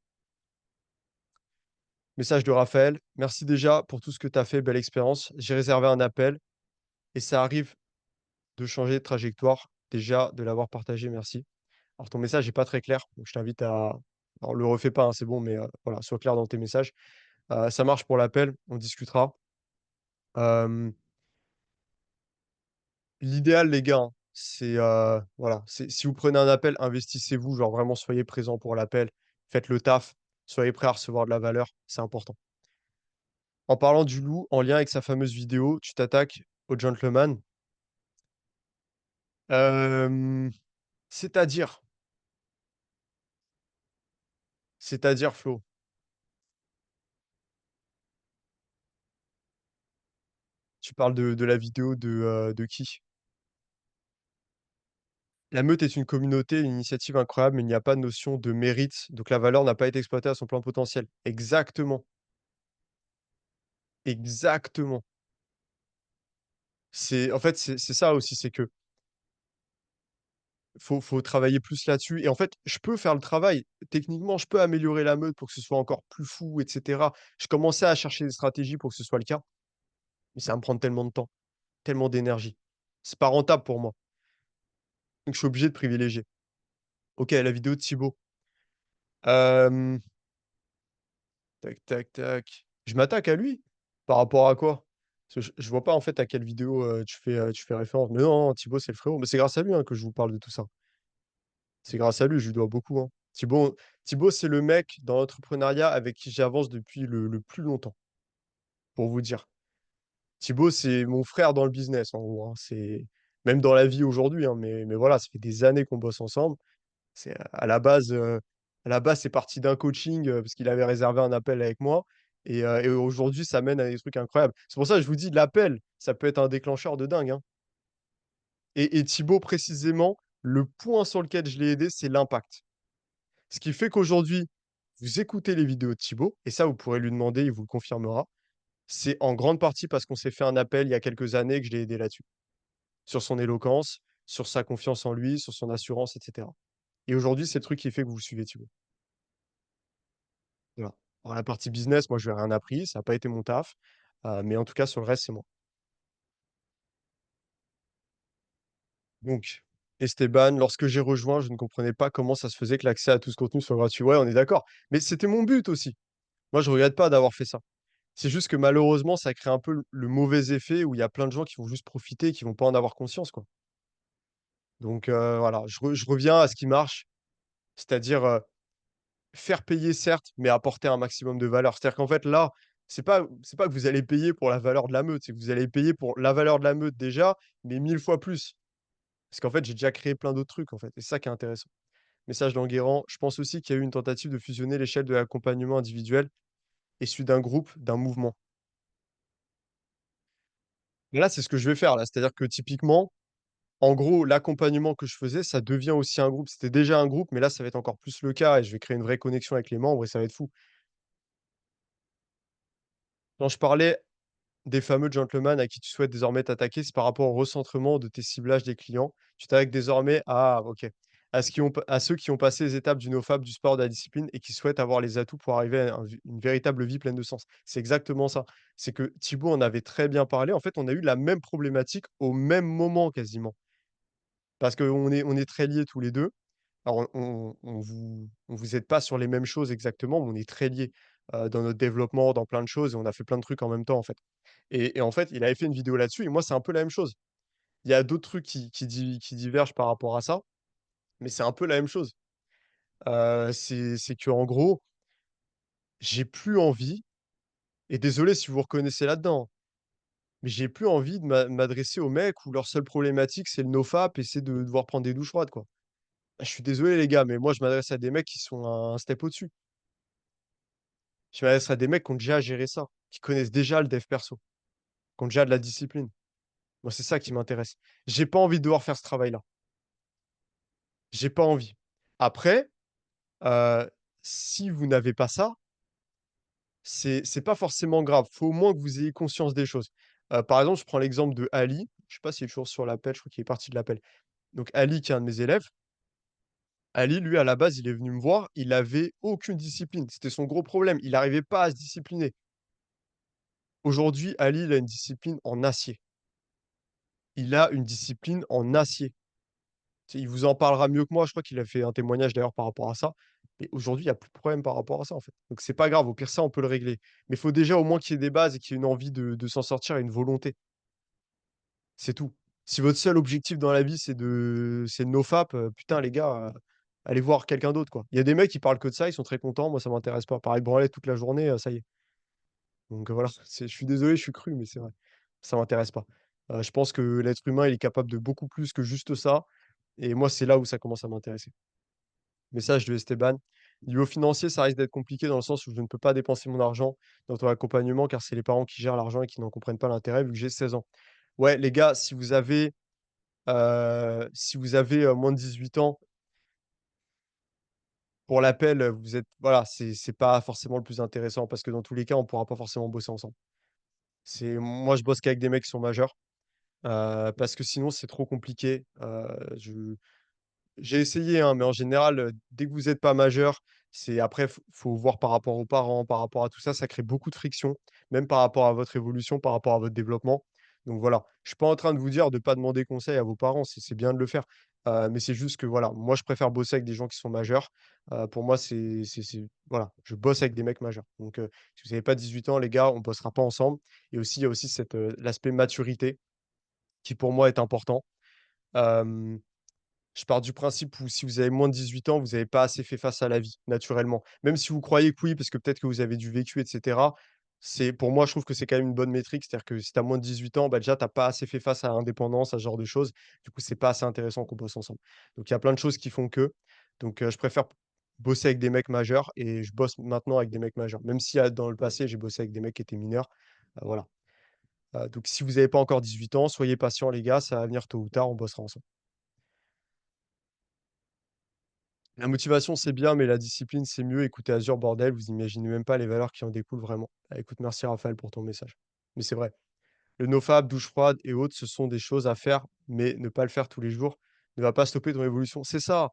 Message de Raphaël: «Merci déjà pour tout ce que tu as fait, belle expérience. J'ai réservé un appel et ça arrive de changer de trajectoire. Déjà de l'avoir partagé, merci». Alors ton message est pas très clair, donc je t'invite à alors le refais pas, hein, c'est bon, mais voilà, sois clair dans tes messages. Ça marche pour l'appel, on discutera. Hem, L'idéal les gars, hein, c'est, voilà, c'est si vous prenez un appel, investissez-vous, genre vraiment soyez présent pour l'appel, faites le taf, soyez prêt à recevoir de la valeur, c'est important. En parlant du loup, en lien avec sa fameuse vidéo, tu t'attaques au gentleman. Hem, c'est-à-dire? C'est-à-dire Flo? Tu parles de la vidéo de qui? La meute est une communauté, une initiative incroyable, mais il n'y a pas de notion de mérite, donc la valeur n'a pas été exploitée à son plein potentiel. Exactement, exactement. C'est ça aussi, c'est que faut travailler plus là-dessus et en fait, je peux faire le travail. Techniquement, je peux améliorer la meute pour que ce soit encore plus fou et cetera. Je commençais à chercher des stratégies pour que ce soit le cas, mais ça va me prendre tellement de temps, tellement d'énergie. C'est pas rentable pour moi, donc je suis obligé de privilégier. OK, la vidéo de Thibaut. Hem, tac, tac, tac. Je m'attaque à lui? Par rapport à quoi? Parce que je vois pas en fait à quelle vidéo, tu fais référence. Mais non, non, Thibaut, c'est le frérot. Mais c'est grâce à lui, hein, que je vous parle de tout ça. C'est grâce à lui, je lui dois beaucoup, hein. Thibaut, c'est le mec dans l'entrepreneuriat avec qui j'avance depuis le plus longtemps, pour vous dire. Thibaut, c'est mon frère dans le business, en gros, hein. C'est même dans la vie aujourd'hui, hein, mais voilà, ça fait des années qu'on bosse ensemble. C'est à la base, c'est parti d'un coaching, parce qu'il avait réservé un appel avec moi et aujourd'hui, ça mène à des trucs incroyables. C'est pour ça que je vous dis l'appel, ça peut être un déclencheur de dingue, hein et Thibaut, précisément, le point sur lequel je l'ai aidé, c'est l'impact. Ce qui fait qu'aujourd'hui, vous écoutez les vidéos de Thibaut et ça, vous pourrez lui demander, il vous le confirmera. C'est en grande partie parce qu'on s'est fait un appel il y a quelques années que je l'ai aidé là-dessus. Sur son éloquence, sur sa confiance en lui, sur son assurance et cetera. Et aujourd'hui, c'est le truc qui fait que vous suivez Thibaut. Voilà. Alors la partie business, moi, je lui ai rien appris, ça a pas été mon taf, mais en tout cas, sur le reste, c'est moi. Donc, Esteban, lorsque j'ai rejoint, je ne comprenais pas comment ça se faisait que l'accès à tout ce contenu soit gratuit. Ouais, on est d'accord. Mais c'était mon but aussi. Moi, je regrette pas d'avoir fait ça. C'est juste que malheureusement, ça crée un peu le mauvais effet où il y a plein de gens qui vont juste profiter, qui vont pas en avoir conscience, quoi. Donc, voilà, je reviens à ce qui marche, c'est-à-dire, faire payer certes, mais apporter un maximum de valeur. C'est-à-dire qu'en fait là, c'est pas que vous allez payer pour la valeur de la meute, c'est que vous allez payer pour la valeur de la meute déjà, mais 1000 fois plus. Parce qu'en fait, j'ai déjà créé plein d'autres trucs, en fait, et c'est ça qui est intéressant. Message d'Enguerrand: «Je pense aussi qu'il y a eu une tentative de fusionner l'échelle de l'accompagnement individuel et celui d'un groupe, d'un mouvement». Là, c'est ce que je vais faire là, c'est-à-dire que typiquement, en gros, l'accompagnement que je faisais, ça devient aussi un groupe. C'était déjà un groupe, mais là, ça va être encore plus le cas et je vais créer une vraie connexion avec les membres et ça va être fou. Quand je parlais des fameux gentlemen à qui tu souhaites désormais t'attaquer, c'est par rapport au recentrement de tes ciblages des clients. Tu t'attaques désormais OK, à ceux qui ont passé les étapes du NoFap, du sport, de la discipline et qui souhaitent avoir les atouts pour arriver à une véritable vie pleine de sens. C'est exactement ça. C'est que Thibaut en avait très bien parlé. En fait, on a eu la même problématique au même moment quasiment. Parce qu'on est très liés tous les 2. Alors on vous aide pas sur les mêmes choses exactement, mais on est très liés, dans notre développement, dans plein de choses et on a fait plein de trucs en même temps, en fait. Et en fait, il avait fait une vidéo là-dessus et moi, c'est un peu la même chose. Il y a d'autres trucs qui divergent par rapport à ça, mais c'est un peu la même chose. C'est qu'en gros, j'ai plus envie et désolé si vous vous reconnaissez là-dedans, hein, mais j'ai plus envie de m'adresser aux mecs où leur seule problématique, c'est le nofap et c'est de devoir prendre des douches froides, quoi. Je suis désolé les gars, mais moi, je m'adresse à des mecs qui sont un step au-dessus. Je m'adresse à des mecs qui ont déjà géré ça, qui connaissent déjà le dev perso, qui ont déjà de la discipline. Moi, c'est ça qui m'intéresse. J'ai pas envie de devoir faire ce travail-là. J'ai pas envie. Après, Heu, si vous n'avez pas ça, c'est pas forcément grave. Faut au moins que vous ayez conscience des choses. Par exemple, je prends l'exemple de Ali. Je sais pas s'il est toujours sur l'appel, je crois qu'il est parti de l'appel. Donc Ali, qui est un de mes élèves, Ali, lui, à la base, il est venu me voir, il avait aucune discipline. C'était son gros problème, il arrivait pas à se discipliner. Aujourd'hui, Ali, il a une discipline en acier. Il a une discipline en acier. Tu sais, il vous en parlera mieux que moi. Je crois qu'il a fait un témoignage d'ailleurs par rapport à ça. Mais aujourd'hui, il y a plus de problème par rapport à ça, en fait. Donc c'est pas grave, au pire ça, on peut le régler. Mais il faut déjà au moins qu'il y ait des bases et qu'il y ait une envie de s'en sortir et une volonté. C'est tout. Si votre seul objectif dans la vie, c'est le nofap, putain les gars, allez voir quelqu'un d'autre, quoi. Il y a des mecs qui parlent que de ça, ils sont très contents. Moi, ça m'intéresse pas. Parler de branlette toute la journée, ça y est. Donc voilà, je suis désolé, je suis cru, mais c'est vrai. Ça m'intéresse pas. Je pense que l'être humain, il est capable de beaucoup plus que juste ça et moi, c'est là où ça commence à m'intéresser. Message de Esteban. Niveau financier, ça risque d'être compliqué dans le sens où je ne peux pas dépenser mon argent dans ton accompagnement car c'est les parents qui gèrent l'argent et qui n'en comprennent pas l'intérêt vu que j'ai 16 ans. Ouais, les gars, si vous avez moins de 18 ans, pour l'appel, vous êtes voilà, c'est pas forcément le plus intéressant parce que dans tous les cas, on pourra pas forcément bosser ensemble. C'est moi, je bosse qu'avec des mecs qui sont majeurs, parce que sinon c'est trop compliqué. J'ai essayé, hein, mais en général, dès que vous êtes pas majeur, c'est après faut voir par rapport aux parents, par rapport à tout ça, ça crée beaucoup de friction, même par rapport à votre évolution, par rapport à votre développement. Donc voilà, je suis pas en train de vous dire de pas demander conseil à vos parents, c'est bien de le faire. Mais c'est juste que voilà, moi je préfère bosser avec des gens qui sont majeurs. Pour moi, c'est voilà, je bosse avec des mecs majeurs. Donc si vous avez pas 18 ans, les gars, on bossera pas ensemble. Et aussi, il y a aussi l'aspect maturité qui pour moi est important. Hem Je pars du principe où si vous avez moins de 18 ans, vous avez pas assez fait face à la vie, naturellement. Même si vous croyez que oui, parce que peut-être que vous avez du vécu et cetera, c'est pour moi, je trouve que c'est quand même une bonne métrique. C'est-à-dire que si tu as moins de 18 ans, bah, déjà, tu as pas assez fait face à l'indépendance, à ce genre de choses. Du coup, c'est pas assez intéressant qu'on bosse ensemble. Donc il y a plein de choses qui font que donc je préfère bosser avec des mecs majeurs et je bosse maintenant avec des mecs majeurs. Même si, dans le passé, j'ai bossé avec des mecs qui étaient mineurs, voilà. Donc si vous avez pas encore 18 ans, soyez patients les gars, ça va venir tôt ou tard, on bossera ensemble. La motivation, c'est bien, mais la discipline, c'est mieux. Écoutez Azure, bordel, vous imaginez même pas les valeurs qui en découlent vraiment. Ah, écoute, merci Raphaël pour ton message. Mais c'est vrai. Le nofap, douche froide et autres, ce sont des choses à faire, mais ne pas le faire tous les jours ne va pas stopper ton évolution. C'est ça.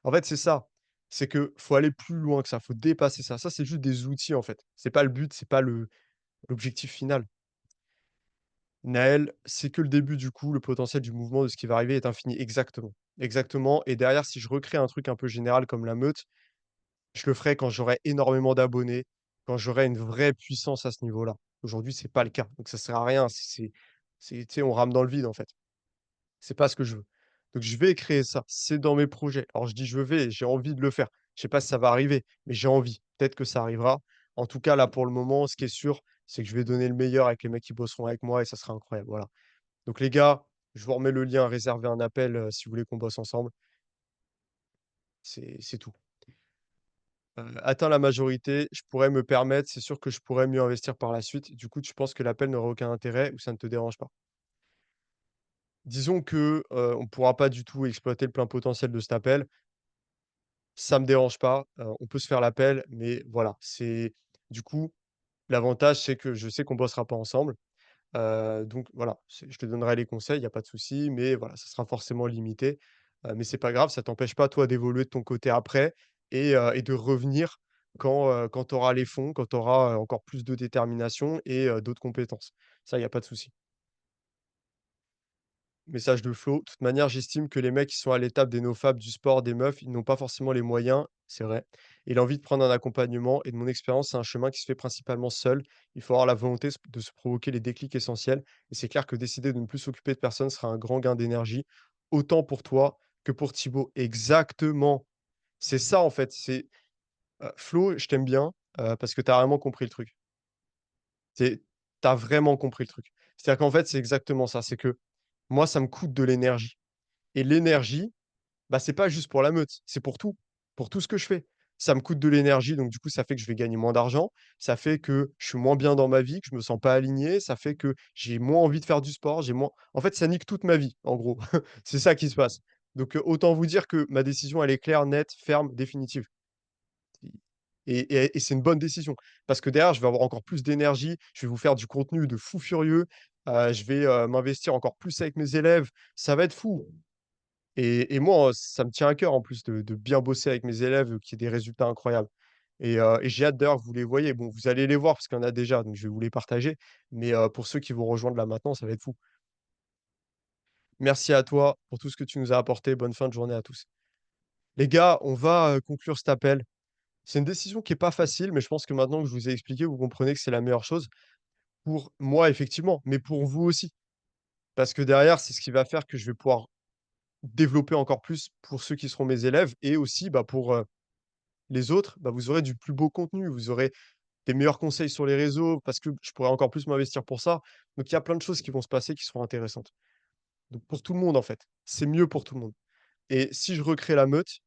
En fait, c'est ça. C'est que faut aller plus loin que ça, faut dépasser ça. Ça, c'est juste des outils, en fait. C'est pas le but, c'est pas l'objectif final. Naël, c'est que le début du coup, le potentiel du mouvement, de ce qui va arriver est infini. Exactement. Exactement et derrière, si je recrée un truc un peu général comme la meute, je le ferai quand j'aurai énormément d'abonnés, quand j'aurai une vraie puissance à ce niveau-là. Aujourd'hui, c'est pas le cas, donc ça sert à rien. Tu sais, on rame dans le vide, en fait. C'est pas ce que je veux. Donc je vais créer ça, c'est dans mes projets. Alors je dis: «Je vais», j'ai envie de le faire. Je sais pas si ça va arriver, mais j'ai envie. Peut-être que ça arrivera. En tout cas, là, pour le moment, ce qui est sûr, c'est que je vais donner le meilleur avec les mecs qui bosseront avec moi et ça sera incroyable, voilà. Donc les gars, je vous remets le lien, réservez un appel, si vous voulez qu'on bosse ensemble. C'est tout. Atteint la majorité, je pourrais me permettre, c'est sûr que je pourrais mieux investir par la suite. Du coup, tu penses que l'appel n'aura aucun intérêt ou ça ne te dérange pas? Disons que, on ne pourra pas du tout exploiter le plein potentiel de cet appel. Ça me dérange pas, on peut se faire l'appel, mais voilà, c'est du coup, l'avantage, c'est que je sais qu'on bossera pas ensemble. Donc voilà, je te donnerai les conseils, il y a pas de souci, mais voilà, ça sera forcément limité. Mais c'est pas grave, ça t'empêche pas toi d'évoluer de ton côté après et de revenir quand tu auras les fonds, quand tu auras, encore plus de détermination et d'autres compétences. Ça, il y a pas de souci. Message de Flo: «De toute manière, j'estime que les mecs qui sont à l'étape des nofabs du sport, des meufs, ils n'ont pas forcément les moyens», c'est vrai, «et l'envie de prendre un accompagnement et de mon expérience, c'est un chemin qui se fait principalement seul. Il faut avoir la volonté de se provoquer les déclics essentiels et c'est clair que décider de ne plus s'occuper de personne sera un grand gain d'énergie, autant pour toi que pour Thibaut». Exactement! C'est ça, en fait, Flo, je t'aime bien, parce que tu as vraiment compris le truc. Tu as vraiment compris le truc. C'est-à-dire qu'en fait, c'est exactement ça, c'est que moi, ça me coûte de l'énergie et l'énergie, bah, c'est pas juste pour la meute, c'est pour tout ce que je fais. Ça me coûte de l'énergie, donc du coup, ça fait que je vais gagner moins d'argent. Ça fait que je suis moins bien dans ma vie, que je me sens pas aligné. Ça fait que j'ai moins envie de faire du sport, j'ai moins en fait, ça nique toute ma vie, en gros. C'est ça qui se passe. Donc, autant vous dire que ma décision, elle est claire, nette, ferme, définitive. Et c'est une bonne décision. Parce que derrière, je vais avoir encore plus d'énergie, je vais vous faire du contenu de fou furieux, je vais, m'investir encore plus avec mes élèves. Ça va être fou. Et moi, ça me tient à cœur en plus de bien bosser avec mes élèves, qu'il y ait des résultats incroyables. Et j'ai hâte d'ailleurs que vous les voyez. Bon, vous allez les voir parce qu'il y en a déjà, donc je vais vous les partager. Mais, pour ceux qui vont rejoindre là maintenant, ça va être fou. Merci à toi pour tout ce que tu nous as apporté. Bonne fin de journée à tous. Les gars, on va, conclure cet appel. C'est une décision qui est pas facile, mais je pense que maintenant que je vous ai expliqué, vous comprenez que c'est la meilleure chose pour moi effectivement, mais pour vous aussi. Parce que derrière, c'est ce qui va faire que je vais pouvoir développer encore plus pour ceux qui seront mes élèves et aussi, bah, pour, les autres, bah, vous aurez du plus beau contenu, vous aurez des meilleurs conseils sur les réseaux parce que je pourrais encore plus m'investir pour ça. Donc il y a plein de choses qui vont se passer qui seront intéressantes. Donc pour tout le monde, en fait, c'est mieux pour tout le monde. Et si je recrée la meute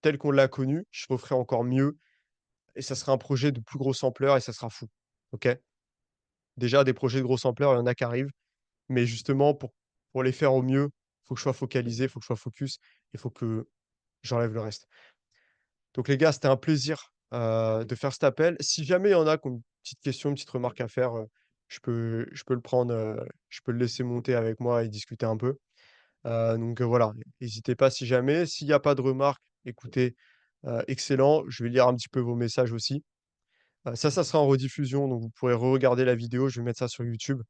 telle qu'on l'a connue, je referai encore mieux et ça sera un projet de plus grosse ampleur et ça sera fou. OK? Déjà des projets de grosse ampleur, il y en a qui arrivent, mais justement pour les faire au mieux, il faut que je sois focalisé, il faut que je sois focus, il faut que j'enlève le reste. Donc les gars, c'était un plaisir, de faire cet appel. Si jamais il y en a qui ont une petite question, une petite remarque à faire, je peux le prendre, je peux le laisser monter avec moi et discuter un peu. Donc voilà, n'hésitez pas si jamais. S'il y a pas de remarques, écoutez, excellent. Je vais lire un petit peu vos messages aussi. Ça sera en rediffusion, donc vous pourrez regarder la vidéo. Je vais mettre ça sur YouTube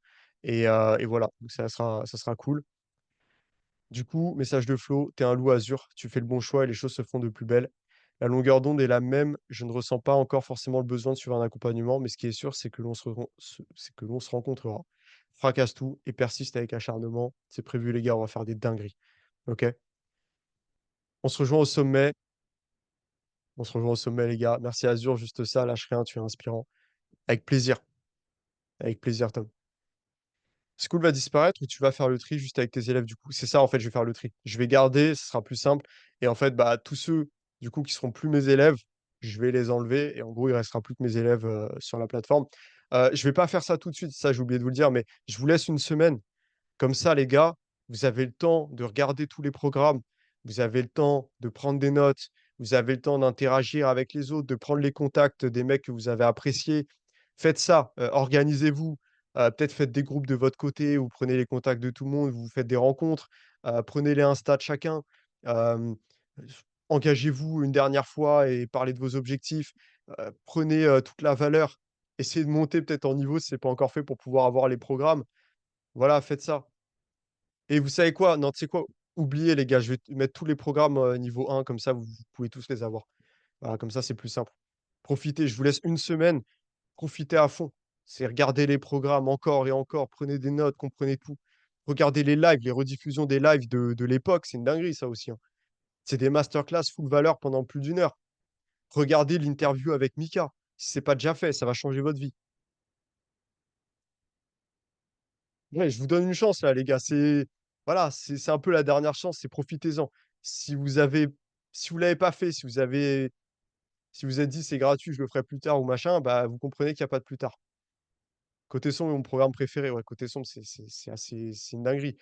et voilà, donc ça sera cool. Du coup, message de Flo: «Tu es un loup azur, tu fais le bon choix et les choses se font de plus belle. La longueur d'onde est la même, je ne ressens pas encore forcément le besoin de suivre un accompagnement, mais ce qui est sûr, c'est que l'on se rencontrera. Fracasse tout et persiste avec acharnement. C'est prévu les gars, on va faire des dingueries. OK? On se rejoint au sommet, on se rejoint au sommet les gars. Merci Azur, juste ça, lâche rien, tu es inspirant. Avec plaisir Tom. School va disparaître ou tu vas faire le tri juste avec tes élèves du coup? C'est ça en fait, je vais faire le tri. Je vais garder, ce sera plus simple et en fait, bah, tous ceux du coup qui seront plus mes élèves, je vais les enlever et en gros, il restera plus que mes élèves, sur la plateforme. Je vais pas faire ça tout de suite, ça j'ai oublié de vous le dire, mais je vous laisse une semaine. Comme ça les gars, vous avez le temps de regarder tous les programmes, vous avez le temps de prendre des notes, vous avez le temps d'interagir avec les autres, de prendre les contacts des mecs que vous avez appréciés. Faites ça, organisez-vous, peut-être faites des groupes de votre côté, vous prenez les contacts de tout le monde, vous faites des rencontres, prenez les Insta de chacun. Hem, engagez-vous une dernière fois et parlez de vos objectifs. Prenez, toute la valeur. Essayez de monter peut-être en niveau si c'est pas encore fait pour pouvoir avoir les programmes. Voilà, faites ça. Et vous savez quoi? Non, tu sais quoi? Oubliez les gars, je vais mettre tous les programmes, niveau 1 comme ça vous pouvez tous les avoir. Voilà, comme ça c'est plus simple. Profitez, je vous laisse une semaine, profitez à fond. C'est regarder les programmes encore et encore, prenez des notes, comprenez tout. Regardez les lives, les rediffusions des lives de l'époque, c'est une dinguerie ça aussi, hein. C'est des masterclass full valeur pendant plus d'une heure. Regardez l'interview avec Mika. Si c'est pas déjà fait, ça va changer votre vie. Ouais, je vous donne une chance là, les gars. C'est voilà, c'est un peu la dernière chance, c'est profitez-en. Si vous avez si vous l'avez pas fait, si vous êtes dit: «C'est gratuit, je le ferai plus tard» ou machin, bah, vous comprenez qu'il y a pas de plus tard. Côté sombre, mon programme préféré, ouais, côté sombre, c'est assez c'est une dinguerie.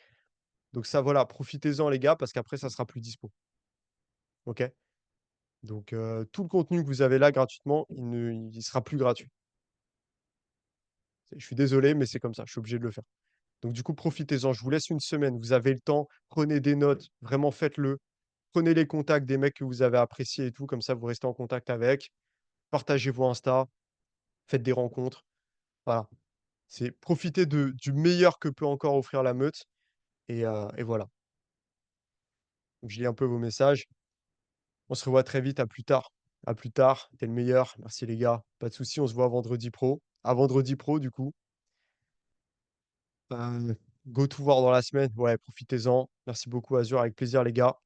Donc ça, voilà, profitez-en les gars, parce qu'après ça sera plus dispo. OK? Donc tout le contenu que vous avez là gratuitement, il sera plus gratuit. Je suis désolé, mais c'est comme ça, je suis obligé de le faire. Donc du coup, profitez-en. Je vous laisse une semaine. Vous avez le temps. Prenez des notes. Vraiment, faites-le. Prenez les contacts des mecs que vous avez appréciés et tout. Comme ça, vous restez en contact avec. Partagez vos Insta. Faites des rencontres. Voilà. C'est profiter du meilleur que peut encore offrir la meute. Et voilà. Donc, je lis un peu vos messages. On se revoit très vite. À plus tard. À plus tard. T'es le meilleur. Merci les gars. Pas de souci. On se voit vendredi pro. À vendredi pro, du coup. Go to voir dans la semaine. Ouais, profitez-en. Merci beaucoup, Azure. Avec plaisir, les gars.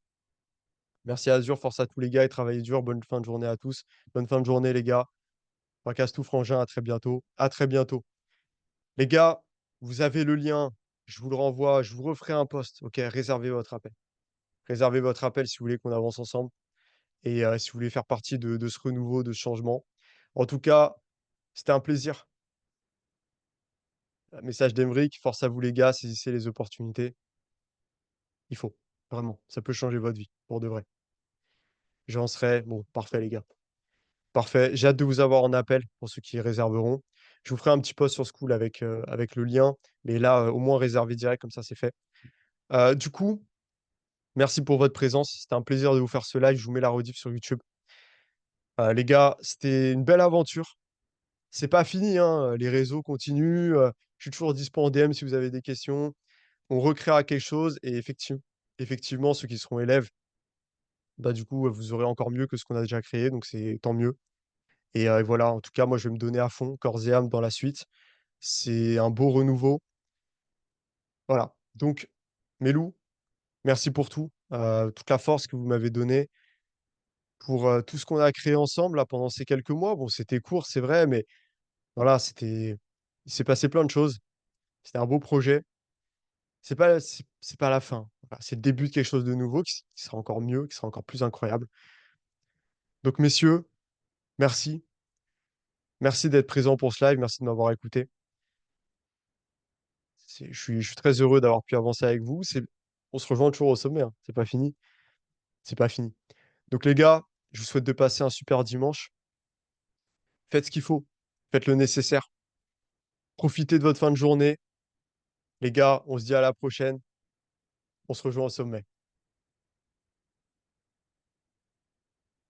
Merci Azure, force à tous les gars et travaillez dur. Bonne fin de journée à tous. Bonne fin de journée les gars. Fracasse tout frangin, à très bientôt. À très bientôt. Les gars, vous avez le lien. Je vous le renvoie. Je vous referai un post. OK, réservez votre appel. Réservez votre appel si vous voulez qu'on avance ensemble et si vous voulez faire partie de ce renouveau, de ce changement. En tout cas, c'était un plaisir. Message d'Emeric, force à vous les gars, saisissez les opportunités. Il faut, vraiment. Ça peut changer votre vie, pour de vrai. J'en serai bon, parfait les gars. Parfait. J'ai hâte de vous avoir en appel pour ceux qui réserveront. Je vous ferai un petit post sur School avec le lien, mais là, au moins réservé direct, comme ça, c'est fait. Du coup, merci pour votre présence. C'était un plaisir de vous faire ce live. Je vous mets la rediff sur YouTube. Les gars, c'était une belle aventure. C'est pas fini, hein, les réseaux continuent, je suis toujours dispo en DM si vous avez des questions. On recréera quelque chose et effectivement, ceux qui seront élèves, bah, du coup, vous aurez encore mieux que ce qu'on a déjà créé, donc c'est tant mieux. Et voilà, en tout cas, moi, je vais me donner à fond, corps et âme dans la suite. C'est un beau renouveau. Voilà. Donc, Melou, merci pour tout, toute la force que vous m'avez donnée, pour, tout ce qu'on a créé ensemble là pendant ces quelques mois. Bon, c'était court, c'est vrai, mais voilà, il s'est passé plein de choses. C'était un beau projet. C'est pas la fin. Voilà, c'est le début de quelque chose de nouveau qui sera encore mieux, qui sera encore plus incroyable. Donc messieurs, merci. Merci d'être présents pour ce live. Merci de m'avoir écouté. Je suis très heureux d'avoir pu avancer avec vous. On se rejoint toujours au sommet, hein. C'est pas fini. C'est pas fini. Donc les gars, je vous souhaite de passer un super dimanche. Faites ce qu'il faut. Faites le nécessaire. Profitez de votre fin de journée. Les gars, on se dit à la prochaine. On se rejoint au sommet.